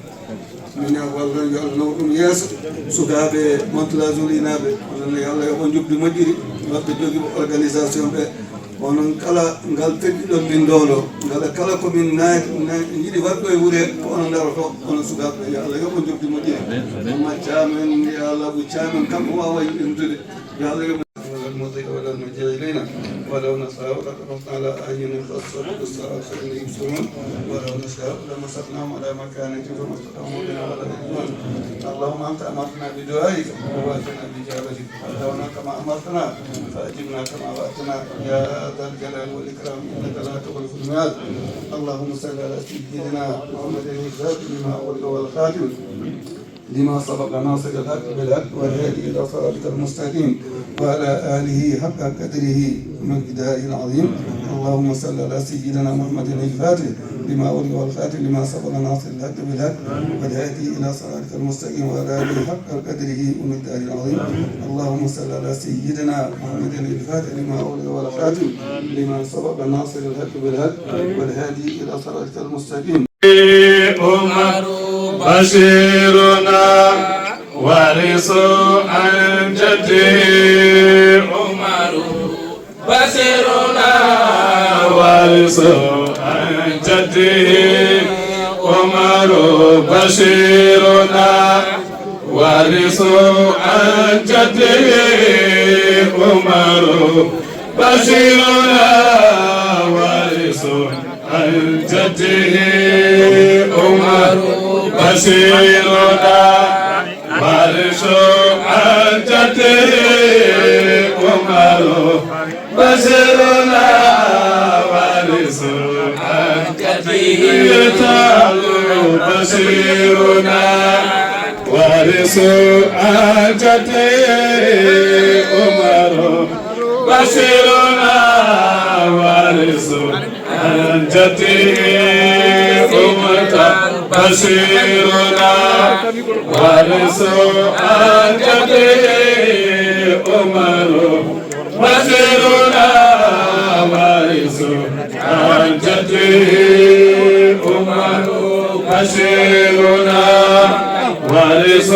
min ñaago Allah yo Allah nawa ɗum yeeso sukaɓe Mantoula Zulinaɓe onon yo Allah yoɓon jubdi moƴƴiri maɓɓe jogiiɓe organisation ɓe onon kala ngal feƴƴiɗon min dowɗo ngala kala komin jiiɗi waɗɗo e wuure ko onon daroto onon sukaɓe yo Allah yoɓon jubdi moƴƴiri maccamen yo Allah ɓu camen kamɓe wawa yimɗintude yo Allah yoɓ المضي ولا المجيء إلينا ولو نشاء لطمسنا على أعين فأصبحوا بالصراط فإن يبصرون ولو نشاء لمسخناهم على مكانتهم فما استطاعوا بنا ولا يجوزون اللهم أنت أمرتنا بدعائك ووعدتنا بإجابتك ودعونا كما أمرتنا فأجبنا كما وعدتنا يا ذا الجلال والإكرام إنك لا تخلف الميعاد اللهم صل على سيدنا محمد الفاتح لما أغلق والخاتم لما سبق ناصر الحق بالحق والهادي الى صراطك المستقيم وعلى اله حق قدره ومقداره العظيم اللهم صل على سيدنا محمد الفاتح لما أغلق والخاتم لما سبق ناصر الحق بالحق والهادي إلى صراطك المستقيم وعلى آله حق قدره ومقداره العظيم. اللهم صل على سيدنا محمد الفاتح لما أغلق والخاتم لما سبق ناصر الحق بالحق والهادي إلى صراطك المستقيم. عمر بشيرنا وارث عن جده عمر بشيرنا وارث عن جده عمر بشيرنا وارث عن جده عمر بشيرنا وارث عن جده عمر بشيرنا وارث عن جده عمر بشيرنا وارث عن جده بشيرنا وارث عن جده عمر بشيرنا وارث عن جده عمر بشيرنا وارث عن جده عمر بشيرنا وارث عن جده عمر بشيرنا وارث